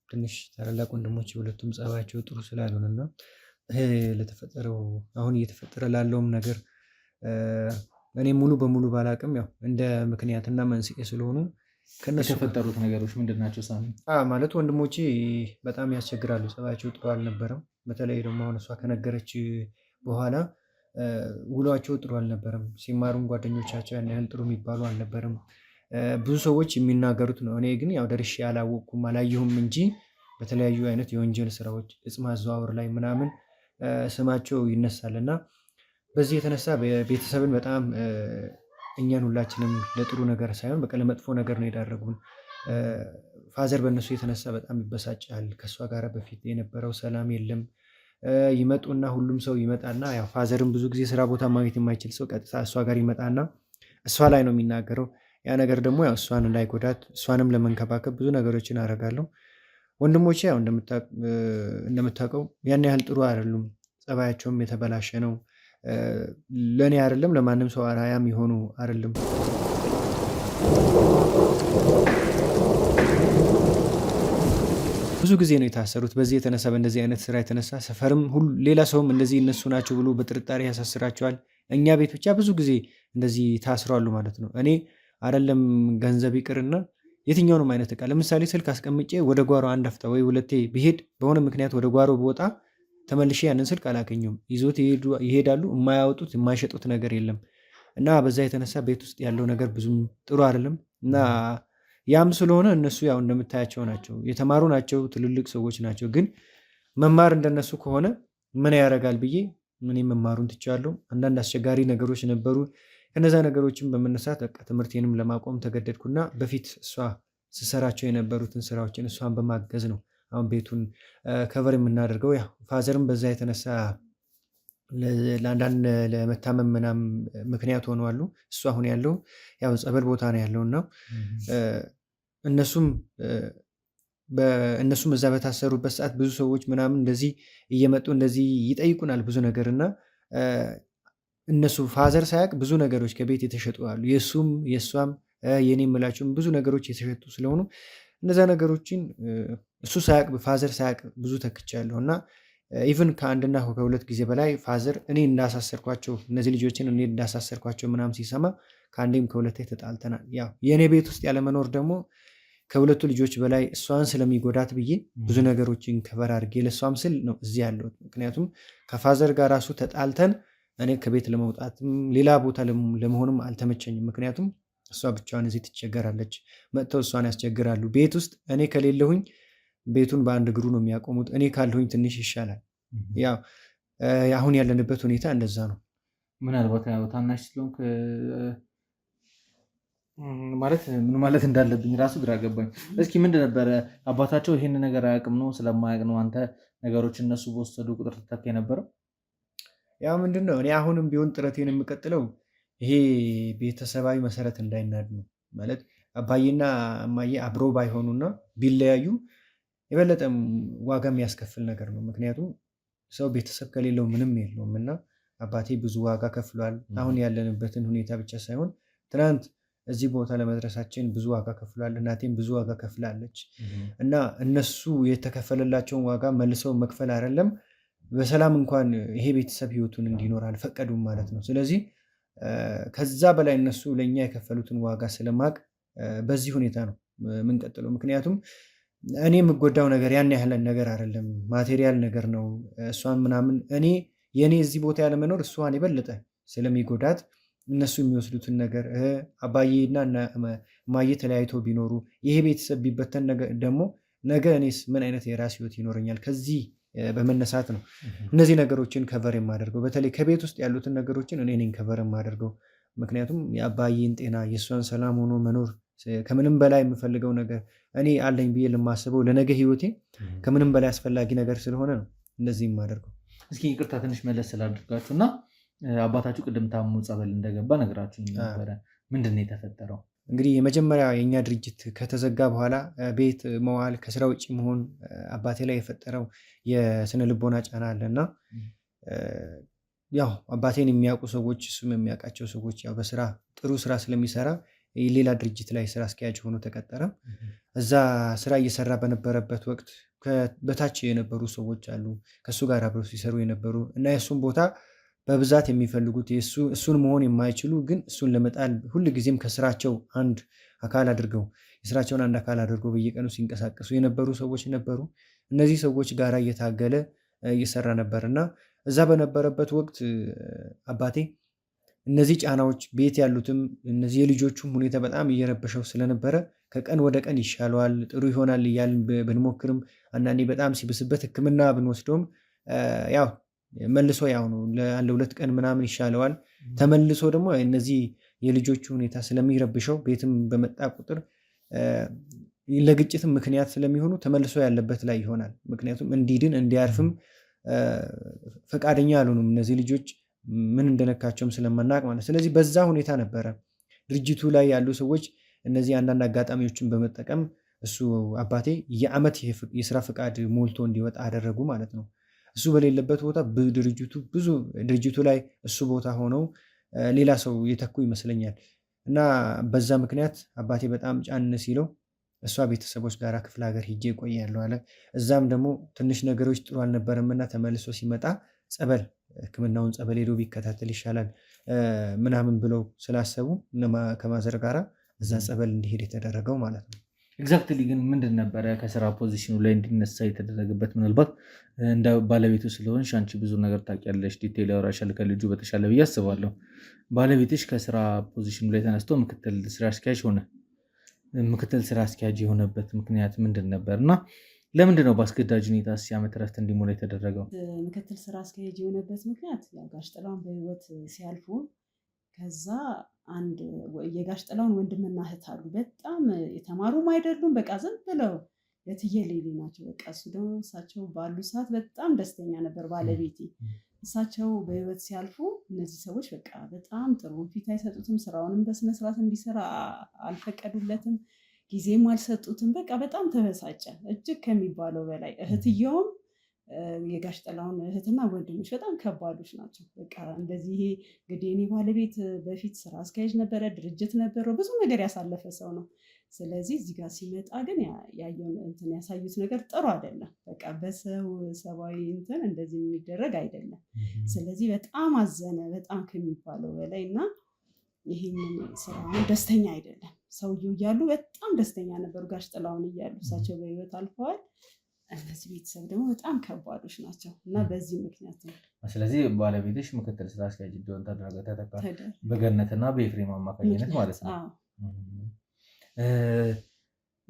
ትንሽ ታላላቅ ወንድሞች የሁለቱም ጸባያቸው ጥሩ ስላልሆነና ለተፈጠረው አሁን እየተፈጠረ ላለውም ነገር እኔ ሙሉ በሙሉ ባላቅም ያው እንደ ምክንያትና መንስኤ ስለሆኑ ከነሱ የተፈጠሩት ነገሮች ምንድን ናቸው ሳሚ? ማለት ወንድሞቼ በጣም ያስቸግራሉ። ጸባያቸው ጥሩ አልነበረም። በተለይ ደግሞ አሁን እሷ ከነገረች በኋላ ውሏቸው ጥሩ አልነበረም። ሲማሩም ጓደኞቻቸው ያን ያህል ጥሩ የሚባሉ አልነበረም። ብዙ ሰዎች የሚናገሩት ነው። እኔ ግን ያው ደርሼ አላወቅኩም አላየሁም እንጂ በተለያዩ አይነት የወንጀል ስራዎች እጽ ማዘዋወር ላይ ምናምን ስማቸው ይነሳል እና በዚህ የተነሳ ቤተሰብን በጣም እኛን ሁላችንም ለጥሩ ነገር ሳይሆን በቃ ለመጥፎ ነገር ነው የዳረጉን። ፋዘር በእነሱ የተነሳ በጣም ይበሳጫል። ከእሷ ጋር በፊት የነበረው ሰላም የለም። ይመጡና ሁሉም ሰው ይመጣና ያው ፋዘርን ብዙ ጊዜ ስራ ቦታ ማግኘት የማይችል ሰው ቀጥታ እሷ ጋር ይመጣና እሷ ላይ ነው የሚናገረው። ያ ነገር ደግሞ ያው እሷን እንዳይጎዳት እሷንም ለመንከባከብ ብዙ ነገሮችን አደርጋለሁ። ወንድሞቼ ያው እንደምታውቀው ያን ያህል ጥሩ አይደሉም። ጸባያቸውም የተበላሸ ነው። ለእኔ አይደለም ለማንም ሰው አርአያም የሆኑ አይደለም። ብዙ ጊዜ ነው የታሰሩት። በዚህ የተነሳ በእንደዚህ አይነት ስራ የተነሳ ሰፈርም ሌላ ሰውም እንደዚህ እነሱ ናቸው ብሎ በጥርጣሬ ያሳስራቸዋል። እኛ ቤት ብቻ ብዙ ጊዜ እንደዚህ ታስረዋሉ ማለት ነው። እኔ አይደለም ገንዘብ ይቅርና የትኛውንም አይነት እቃ ለምሳሌ ስልክ አስቀምጬ ወደ ጓሮ አንድ አፍታ ወይ ሁለቴ ብሄድ በሆነ ምክንያት ወደ ጓሮ ብወጣ ተመልሼ ያንን ስልክ አላገኘውም። ይዞት ይሄዳሉ። የማያወጡት የማይሸጡት ነገር የለም እና በዛ የተነሳ ቤት ውስጥ ያለው ነገር ብዙም ጥሩ አይደለም እና ያም ስለሆነ እነሱ ያው እንደምታያቸው ናቸው፣ የተማሩ ናቸው፣ ትልልቅ ሰዎች ናቸው። ግን መማር እንደነሱ ከሆነ ምን ያደርጋል ብዬ ምን መማሩን ትቻለሁ። አንዳንድ አስቸጋሪ ነገሮች ነበሩ። ከነዛ ነገሮችን በመነሳት በቃ ትምህርቴንም ለማቆም ተገደድኩና በፊት እሷ ስሰራቸው የነበሩትን ስራዎችን እሷን በማገዝ ነው አሁን ቤቱን ከቨር የምናደርገው። ያው ፋዘርም በዛ የተነሳ ለአንዳንድ ለመታመም ምናምን ምክንያት ሆነዋሉ። እሱ አሁን ያለው ያው ጸበል ቦታ ነው ያለውና እነሱም እዛ በታሰሩበት ሰዓት ብዙ ሰዎች ምናምን እንደዚህ እየመጡ እንደዚህ ይጠይቁናል ብዙ ነገር እና እነሱ ፋዘር ሳያቅ ብዙ ነገሮች ከቤት የተሸጡ አሉ። የእሱም የእሷም የኔ የምላቸውም ብዙ ነገሮች የተሸጡ ስለሆኑ እነዛ ነገሮችን እሱ ሳያቅ ፋዘር ሳያቅ ብዙ ተክቻለሁ እና ኢቭን ከአንድና ከሁለት ጊዜ በላይ ፋዘር እኔ እንዳሳሰርኳቸው እነዚህ ልጆችን እኔ እንዳሳሰርኳቸው ምናምን ሲሰማ ከአንዴም ከሁለቴ ተጣልተናል። ያው የእኔ ቤት ውስጥ ያለመኖር ደግሞ ከሁለቱ ልጆች በላይ እሷን ስለሚጎዳት ብዬ ብዙ ነገሮችን ከበር አድርጌ ለእሷም ስል ነው እዚህ ያለሁት። ምክንያቱም ከፋዘር ጋር ራሱ ተጣልተን እኔ ከቤት ለመውጣትም ሌላ ቦታ ለመሆንም አልተመቸኝም። ምክንያቱም እሷ ብቻዋን እዚህ ትቸገራለች፣ መጥተው እሷን ያስቸግራሉ። ቤት ውስጥ እኔ ከሌለሁኝ ቤቱን በአንድ እግሩ ነው የሚያቆሙት። እኔ ካለሁኝ ትንሽ ይሻላል። ያው አሁን ያለንበት ሁኔታ እንደዛ ነው። ምናልባት ታናሽ ስለሆንክ ማለት ምን ማለት እንዳለብኝ ራሱ ግራ ገባኝ። እስኪ ምንድን ነበረ አባታቸው ይሄን ነገር አያውቅም ነው ስለማያውቅ ነው አንተ ነገሮች እነሱ በወሰዱ ቁጥር ትተካ የነበረው? ያው ምንድን ነው እኔ አሁንም ቢሆን ጥረቴን የምቀጥለው ይሄ ቤተሰባዊ መሰረት እንዳይናድ ነው። ማለት አባዬና እማዬ አብሮ ባይሆኑና ቢለያዩ የበለጠም ዋጋ የሚያስከፍል ነገር ነው። ምክንያቱም ሰው ቤተሰብ ከሌለው ምንም የለውም እና አባቴ ብዙ ዋጋ ከፍሏል። አሁን ያለንበትን ሁኔታ ብቻ ሳይሆን ትናንት እዚህ ቦታ ለመድረሳችን ብዙ ዋጋ ከፍሏል። እናቴም ብዙ ዋጋ ከፍላለች እና እነሱ የተከፈለላቸውን ዋጋ መልሰው መክፈል አይደለም በሰላም እንኳን ይሄ ቤተሰብ ህይወቱን እንዲኖር አልፈቀዱም ማለት ነው። ስለዚህ ከዛ በላይ እነሱ ለእኛ የከፈሉትን ዋጋ ስለማቅ በዚህ ሁኔታ ነው የምንቀጥለው። ምክንያቱም እኔ የምጎዳው ነገር ያን ያህለን ነገር አይደለም፣ ማቴሪያል ነገር ነው። እሷን ምናምን የእኔ እዚህ ቦታ ያለመኖር እሷን የበለጠ ስለሚጎዳት እነሱ የሚወስዱትን ነገር አባዬና እማዬ ተለያይተው ቢኖሩ ይሄ ቤተሰብ ቢበተን ደግሞ ነገ እኔስ ምን አይነት የራስ ህይወት ይኖረኛል? ከዚህ በመነሳት ነው እነዚህ ነገሮችን ከቨር የማደርገው። በተለይ ከቤት ውስጥ ያሉትን ነገሮችን እኔ ነኝ ከቨር የማደርገው። ምክንያቱም የአባዬን ጤና የእሷን ሰላም ሆኖ መኖር ከምንም በላይ የምፈልገው ነገር እኔ አለኝ ብዬ ለማስበው ለነገ ህይወቴ ከምንም በላይ አስፈላጊ ነገር ስለሆነ ነው እንደዚህ የማደርገው። እስኪ ይቅርታ ትንሽ መለስ ስላደርጋችሁ እና አባታችሁ ቅድም ታሞ ጸበል እንደገባ ነገራችሁ ነበረ። ምንድን ነው የተፈጠረው? እንግዲህ የመጀመሪያ የእኛ ድርጅት ከተዘጋ በኋላ ቤት መዋል ከስራ ውጭ መሆን አባቴ ላይ የፈጠረው የስነ ልቦና ጫና አለ እና ያው አባቴን የሚያውቁ ሰዎች እሱም የሚያውቃቸው ሰዎች ያው በስራ ጥሩ ስራ ስለሚሰራ ሌላ ድርጅት ላይ ስራ አስኪያጅ ሆኖ ተቀጠረ። እዛ ስራ እየሰራ በነበረበት ወቅት በታች የነበሩ ሰዎች አሉ ከእሱ ጋር አብረው ሲሰሩ የነበሩ እና የእሱን ቦታ በብዛት የሚፈልጉት እሱን መሆን የማይችሉ ግን እሱን ለመጣል ሁል ጊዜም ከስራቸው አንድ አካል አድርገው የስራቸውን አንድ አካል አድርገው በየቀኑ ሲንቀሳቀሱ የነበሩ ሰዎች ነበሩ። እነዚህ ሰዎች ጋር እየታገለ እየሰራ ነበር እና እዛ በነበረበት ወቅት አባቴ እነዚህ ጫናዎች ቤት ያሉትም እነዚህ የልጆቹም ሁኔታ በጣም እየረበሸው ስለነበረ ከቀን ወደ ቀን ይሻለዋል ጥሩ ይሆናል እያልን ብንሞክርም አንዳንዴ በጣም ሲብስበት ሕክምና ብንወስደውም ያው መልሶ ያው ነው ለአንድ ሁለት ቀን ምናምን ይሻለዋል። ተመልሶ ደግሞ እነዚህ የልጆቹ ሁኔታ ስለሚረብሸው ቤትም በመጣ ቁጥር ለግጭትም ምክንያት ስለሚሆኑ ተመልሶ ያለበት ላይ ይሆናል። ምክንያቱም እንዲድን እንዲያርፍም ፈቃደኛ አልሆኑም እነዚህ ልጆች ምን እንደነካቸውም ስለማናቅ ማለት። ስለዚህ በዛ ሁኔታ ነበረ ድርጅቱ ላይ ያሉ ሰዎች እነዚህ አንዳንድ አጋጣሚዎችን በመጠቀም እሱ አባቴ የዓመት የስራ ፈቃድ ሞልቶ እንዲወጣ አደረጉ ማለት ነው። እሱ በሌለበት ቦታ ድርጅቱ ላይ እሱ ቦታ ሆነው ሌላ ሰው የተኩ ይመስለኛል እና በዛ ምክንያት አባቴ በጣም ጫን ሲለው እሷ ቤተሰቦች ጋር ክፍለ ሀገር ሂጄ እቆያለሁ አለ። እዛም ደግሞ ትንሽ ነገሮች ጥሩ አልነበረምና ተመልሶ ሲመጣ ጸበል ሕክምናውን ጸበል ሄዶ ቢከታተል ይሻላል ምናምን ብለው ስላሰቡ ከማዘር ጋራ እዛ ጸበል እንዲሄድ የተደረገው ማለት ነው። ኤግዛክትሊ ግን ምንድን ነበረ ከስራ ፖዚሽኑ ላይ እንዲነሳ የተደረገበት? ምናልባት እንደ ባለቤቱ ስለሆንሽ አንቺ ብዙ ነገር ታውቂያለሽ፣ ዲቴይል ያወራሻል ከልጁ በተሻለ ብዬ አስባለሁ። ባለቤትሽ ከስራ ፖዚሽኑ ላይ ተነስቶ ምክትል ስራ አስኪያጅ ሆነ። ምክትል ስራ አስኪያጅ የሆነበት ምክንያት ምንድን ነበር እና ለምንድን ነው በአስገዳጅ ሁኔታ ዓመት እረፍት እንዲሞላ የተደረገው? ምክትል ስራ አስኪያጅ የሆነበት ምክንያት ያው ጋሽ ጥላሁን በህይወት ሲያልፉ ከዛ አንድ የጋሽ ጥላሁን ወንድምና እህት አሉ። በጣም የተማሩም አይደሉም፣ በቃ ዝም ብለው የትየሌሊ ናቸው። በቃ እሱ ደግሞ እሳቸው ባሉ ሰዓት በጣም ደስተኛ ነበር ባለቤቴ። እሳቸው በህይወት ሲያልፉ እነዚህ ሰዎች በቃ በጣም ጥሩ ፊት አይሰጡትም፣ ስራውንም በስነስርዓት እንዲሰራ አልፈቀዱለትም፣ ጊዜም አልሰጡትም። በቃ በጣም ተበሳጨ እጅግ ከሚባለው በላይ። እህትየውም የጋሽ ጥላሁን እህትና ወንድሞች በጣም ከባዶች ናቸው። በቃ እንደዚህ ይሄ እንግዲህ እኔ ባለቤት በፊት ስራ አስኪያጅ ነበረ፣ ድርጅት ነበረው፣ ብዙ ነገር ያሳለፈ ሰው ነው። ስለዚህ እዚህ ጋር ሲመጣ ግን ያየውን እንትን ያሳዩት ነገር ጥሩ አይደለም። በቃ በሰው ሰብአዊ እንትን እንደዚህ የሚደረግ አይደለም። ስለዚህ በጣም አዘነ በጣም ከሚባለው በላይ እና ይህንን ስራውን ደስተኛ አይደለም። ሰውየው እያሉ በጣም ደስተኛ ነበሩ ጋሽ ጥላሁን እያሉ፣ እሳቸው በህይወት አልፈዋል። እነዚህ ቤተሰብ ደግሞ በጣም ከባዶች ናቸው እና በዚህ ምክንያት ነው። ስለዚህ ባለቤትሽ ምክትል ስራ አስኪያጅ እንዲሆን ተተካ በገነትና በኤፍሬም አማካኝነት ማለት ነው።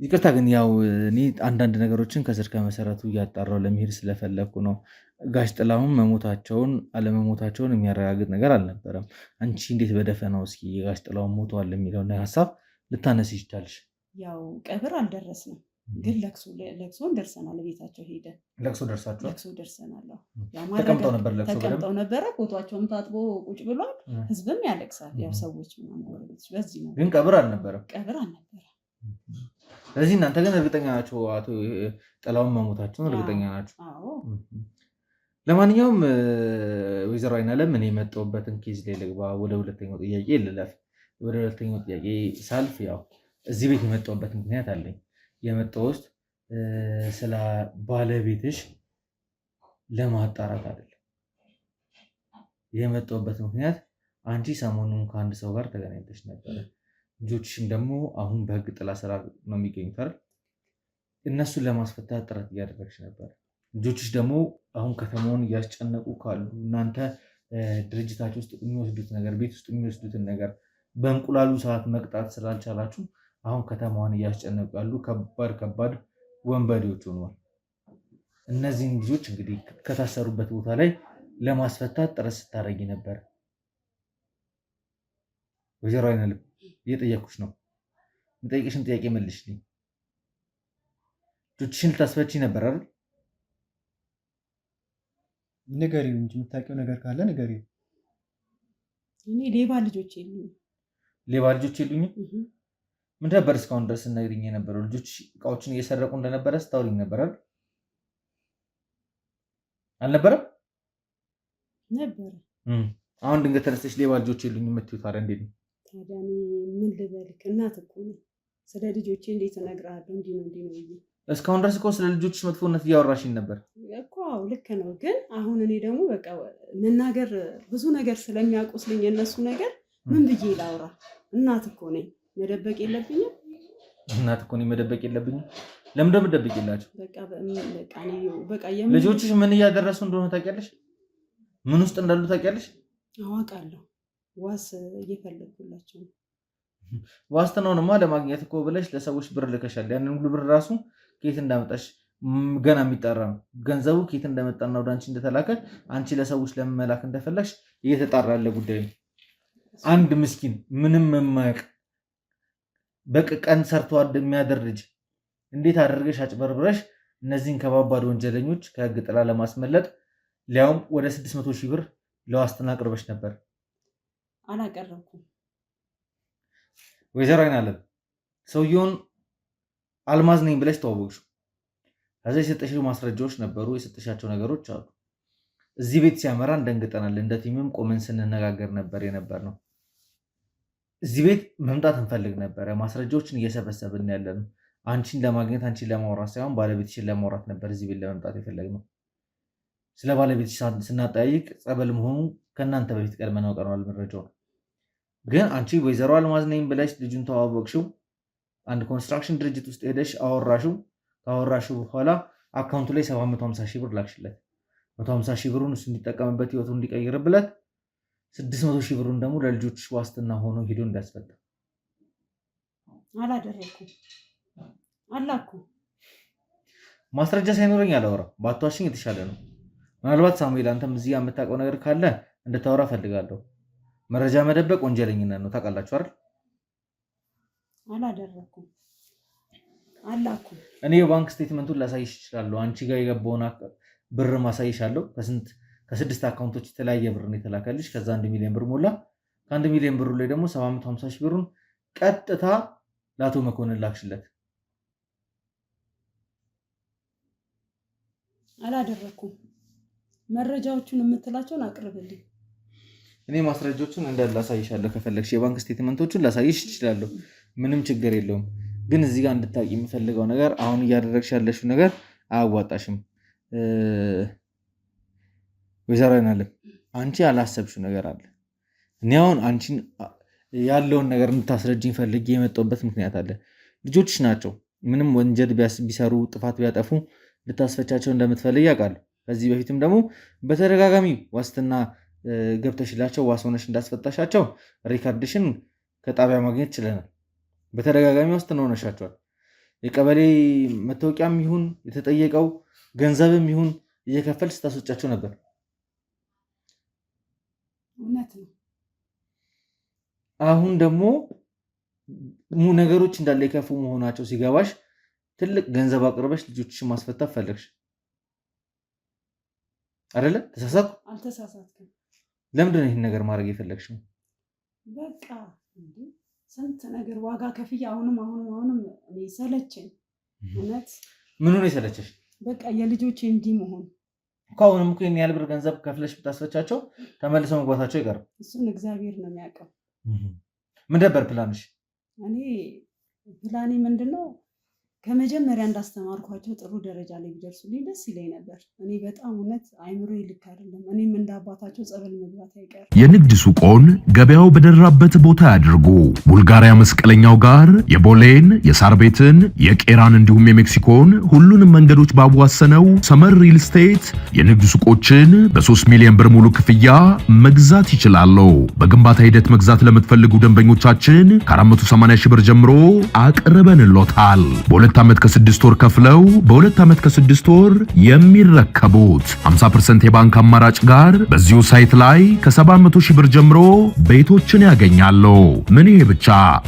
ይቅርታ ግን ያው እኔ አንዳንድ ነገሮችን ከስር ከመሰረቱ እያጣራው ለመሄድ ስለፈለግኩ ነው። ጋሽ ጥላሁን መሞታቸውን አለመሞታቸውን የሚያረጋግጥ ነገር አልነበረም። አንቺ እንዴት በደፈናው እስኪ ጋሽ ጥላሁን ሞተዋል የሚለውን ሀሳብ ልታነስ ይቻልሽ? ያው ቀብር አልደረስንም ግን ለቅሶን ደርሰናል። ቤታቸው ሄደን ለቅሶ ደርሳችኋል? ለቅሶ ደርሰናል። ተቀምጠው ነበር? ተቀምጠው ነበረ። ፎቷቸውም ታጥቦ ቁጭ ብሏል። ህዝብም ያለቅሳል። ያው ሰዎች ጎረቤቶች። በዚህ ነው። ግን ቀብር አልነበረም? ቀብር አልነበረም። ስለዚህ እናንተ ግን እርግጠኛ ናቸው አቶ ጥላሁን መሞታቸውን እርግጠኛ ናቸው? ለማንኛውም ወይዘሮ አይናለም እኔ የመጣሁበትን ኬዝ ላይ ልግባ። ወደ ሁለተኛው ጥያቄ ልለፍ። ወደ ሁለተኛው ጥያቄ ሳልፍ ያው እዚህ ቤት የመጣሁበት ምክንያት አለኝ። የመጣሁት ስለ ባለቤትሽ ለማጣራት አይደለም። የመጣሁበት ምክንያት አንቺ ሰሞኑን ከአንድ ሰው ጋር ተገናኝተሽ ነበረ። ልጆችሽም ደግሞ አሁን በህግ ጥላ ስር ነው የሚገኙት አይደል? እነሱን ለማስፈታት ጥረት እያደረግሽ ነበር። ልጆችሽ ደግሞ አሁን ከተማውን እያስጨነቁ ካሉ እናንተ ድርጅታችሁ ውስጥ የሚወስዱት ነገር ቤት ውስጥ የሚወስዱትን ነገር በእንቁላሉ ሰዓት መቅጣት ስላልቻላችሁ አሁን ከተማዋን እያስጨነቁ ያሉ ከባድ ወንበዴዎች ሆነዋል። እነዚህን ልጆች እንግዲህ ከታሰሩበት ቦታ ላይ ለማስፈታት ጥረት ስታደርጊ ነበር። ወይዘሮ አይናለም እየጠየኩሽ ነው። የምጠይቅሽን ጥያቄ መልሽልኝ። ልጆችሽን ልታስፈቺ ነበር አይደል? ንገሪው እንጂ የምታውቂው ነገር ካለ ንገሪው። እኔ ሌባ ልጆች የሉኝም። ሌባ ልጆች የሉኝም? ምን ነበር እስካሁን ድረስ ነግሪኝ የነበረው? ልጆች እቃዎችን እየሰረቁ እንደነበረ ስታወሪኝ ነበር አይደል? አልነበረም? ነበረ። አሁን ድንገት ተነስተሽ ሌባ ልጆች የሉኝም የምትይው ታዲያ እንዴት ነው? ታዲያ ምን ልበልክ? እናት እኮ ነኝ። ስለ ልጆቼ እንዴት እነግርሃለሁ? እንዲህ ነው ብዬ እስካሁን ድረስ እኮ ስለ ልጆችሽ መጥፎነት እያወራሽኝ ነበር እኮ። ልክ ነው። ግን አሁን እኔ ደግሞ በቃ መናገር ብዙ ነገር ስለሚያውቁስልኝ የነሱ ነገር ምን ብዬ ላውራ? እናት እኮ ነኝ። መደበቅ የለብኝም። እናት እኮ ነኝ። መደበቅ የለብኝም። ለምን እንደምደብቅ የላችሁ? በቃ ልጆችሽ ምን እያደረሱ እንደሆነ ታውቂያለሽ? ምን ውስጥ እንዳሉ ታውቂያለሽ? አዋቃለሁ። ዋስ እየፈለግኩላቸው ነው። ዋስትናውንማ ለማግኘት እኮ ብለሽ ለሰዎች ብር ልከሻል። ያንን ሁሉ ብር ራሱ ከየት እንዳመጣሽ ገና የሚጠራ ነው። ገንዘቡ ከየት እንደመጣና ወደ አንቺ እንደተላከ አንቺ ለሰዎች ለመላክ እንደፈለግሽ እየተጣራ ያለ ጉዳይ ነው። አንድ ምስኪን ምንም የማያውቅ በቀን ሰርቶ የሚያደር ልጅ እንዴት አድርገሽ አጭበርብረሽ እነዚህን ከባባድ ወንጀለኞች ከህግ ጥላ ለማስመለጥ ሊያውም ወደ 600 ሺህ ብር ለዋስትና አቅርበሽ ነበር? አላቀረብኩም። ወይዘሮ አይናለም ሰውየውን አልማዝ ነኝ ብለሽ ተዋወቅሽው። ከዛ የሰጠሽው ማስረጃዎች ነበሩ፣ የሰጠሻቸው ነገሮች አሉ። እዚህ ቤት ሲያመራ እንደንግጠናል። እንደ ቲምም ቆመን ስንነጋገር ነበር የነበርነው። እዚህ ቤት መምጣት እንፈልግ ነበረ። ማስረጃዎችን እየሰበሰብን ያለ ነው። አንቺን ለማግኘት አንቺን ለማውራት ሳይሆን ባለቤትሽን ለማውራት ነበር እዚህ ቤት ለመምጣት የፈለግነው። ስለ ባለቤትሽ ስናጠያይቅ ጸበል መሆኑ ከእናንተ በፊት ቀድመን አውቀናል መረጃውን። ግን አንቺ ወይዘሮ አልማዝ ነኝ ብለሽ ልጁን ተዋወቅሽው፣ አንድ ኮንስትራክሽን ድርጅት ውስጥ ሄደሽ አወራሽው። ካወራሽው በኋላ አካውንቱ ላይ 750 ሺህ ብር ላክሽለት። 150 ሺህ ብሩን እሱ እንዲጠቀምበት ህይወቱ እንዲቀይርብለት፣ 600 ሺህ ብሩን ደግሞ ለልጆችሽ ዋስትና ሆኖ ሄዶ እንዲያስፈታ። አላደረኩም አላኩ። ማስረጃ ሳይኖረኝ አላወራም። ባትዋሽኝ የተሻለ ነው። ምናልባት ሳሙኤል አንተም እዚህ የምታውቀው ነገር ካለ እንድታወራ ፈልጋለሁ። መረጃ መደበቅ ወንጀለኝነት ነው፣ ታውቃላችሁ አይደል? አላደረኩም አላኩ። እኔ የባንክ ስቴትመንቱን ላሳይሽ እችላለሁ። አንቺ ጋር የገባውን ብር ማሳይሻለሁ። ከ6 አካውንቶች የተለያየ ብር ነው የተላከልሽ። ከዛ 1 ሚሊዮን ብር ሞላ። ከ1 ሚሊዮን ብሩ ላይ ደግሞ 750 ሺህ ብሩን ቀጥታ ለአቶ መኮንን ላክሽለት። አላደረኩም። መረጃዎቹን የምትላቸውን አቅርብልኝ። እኔ ማስረጃዎቹን እንዳለ ላሳይሻለሁ። ከፈለግሽ የባንክ ስቴትመንቶቹን ላሳይሽ እችላለሁ። ምንም ችግር የለውም። ግን እዚህ ጋር እንድታቂ የምፈልገው ነገር አሁን እያደረግሽ ያለሽው ነገር አያዋጣሽም። ወይዘሮ አይናለም አንቺ ያላሰብሽው ነገር አለ። እኔ አሁን አንቺን ያለውን ነገር እንድታስረጅኝ ፈልጌ የመጣሁበት ምክንያት አለ። ልጆችሽ ናቸው። ምንም ወንጀል ቢሰሩ ጥፋት ቢያጠፉ ልታስፈቻቸው እንደምትፈልግ ያውቃሉ። ከዚህ በፊትም ደግሞ በተደጋጋሚ ዋስትና ገብተሽላቸው ዋስ ሆነሽ እንዳስፈታሻቸው ሪካርድሽን ከጣቢያ ማግኘት ችለናል። በተደጋጋሚ ዋስትና ሆነሻቸዋል። የቀበሌ መታወቂያም ይሁን የተጠየቀው ገንዘብም ይሁን እየከፈል ስታስወጫቸው ነበር። እውነት ነው። አሁን ደግሞ ነገሮች እንዳለ የከፉ መሆናቸው ሲገባሽ ትልቅ ገንዘብ አቅርበሽ ልጆችሽን ማስፈታት ፈለግሽ አይደለ? ተሳሳትኩ? አልተሳሳትኩም። ለምንድን ነው ይህን ነገር ማድረግ የፈለግሽው? በቃ ስንት ነገር ዋጋ ከፍዬ አሁንም እኔ ሰለቸኝ። እውነት ምኑ ነው የሰለቸሽ? በቃ የልጆቼ እንዲህ መሆን ከአሁንም እኮ ይህን ያህል ብር ገንዘብ ከፍለሽ ብታስፈቻቸው ተመልሰው መግባታቸው አይቀርም። እሱን እግዚአብሔር ነው የሚያውቀው። ምን ነበር ፕላንሽ? እኔ ፕላኔ ምንድን ነው? ከመጀመሪያ እንዳስተማርኳቸው ጥሩ ደረጃ ላይ ቢደርሱልኝ ደስ ይለኝ ነበር። እኔ በጣም እውነት አይምሮ ልክ አይደለም። እኔም እንደ አባታቸው ጸበል መግባት አይቀር። የንግድ ሱቆን ገበያው በደራበት ቦታ ያድርጉ። ቡልጋሪያ መስቀለኛው ጋር የቦሌን፣ የሳር ቤትን፣ የቄራን እንዲሁም የሜክሲኮን ሁሉንም መንገዶች ባዋሰነው ሰመር ሪል ስቴት የንግድ ሱቆችን በ3 ሚሊዮን ብር ሙሉ ክፍያ መግዛት ይችላሉ። በግንባታ ሂደት መግዛት ለምትፈልጉ ደንበኞቻችን ከ480 ሺህ ብር ጀምሮ አቅርበንሎታል። በ2 ዓመት ከ6 ወር ከፍለው በ2 ዓመት ከ6 ወር የሚረከቡት 50% የባንክ አማራጭ ጋር በዚሁ ሳይት ላይ ከ700 ሺህ ብር ጀምሮ ቤቶችን ያገኛሉ። ምን ይሄ ብቻ!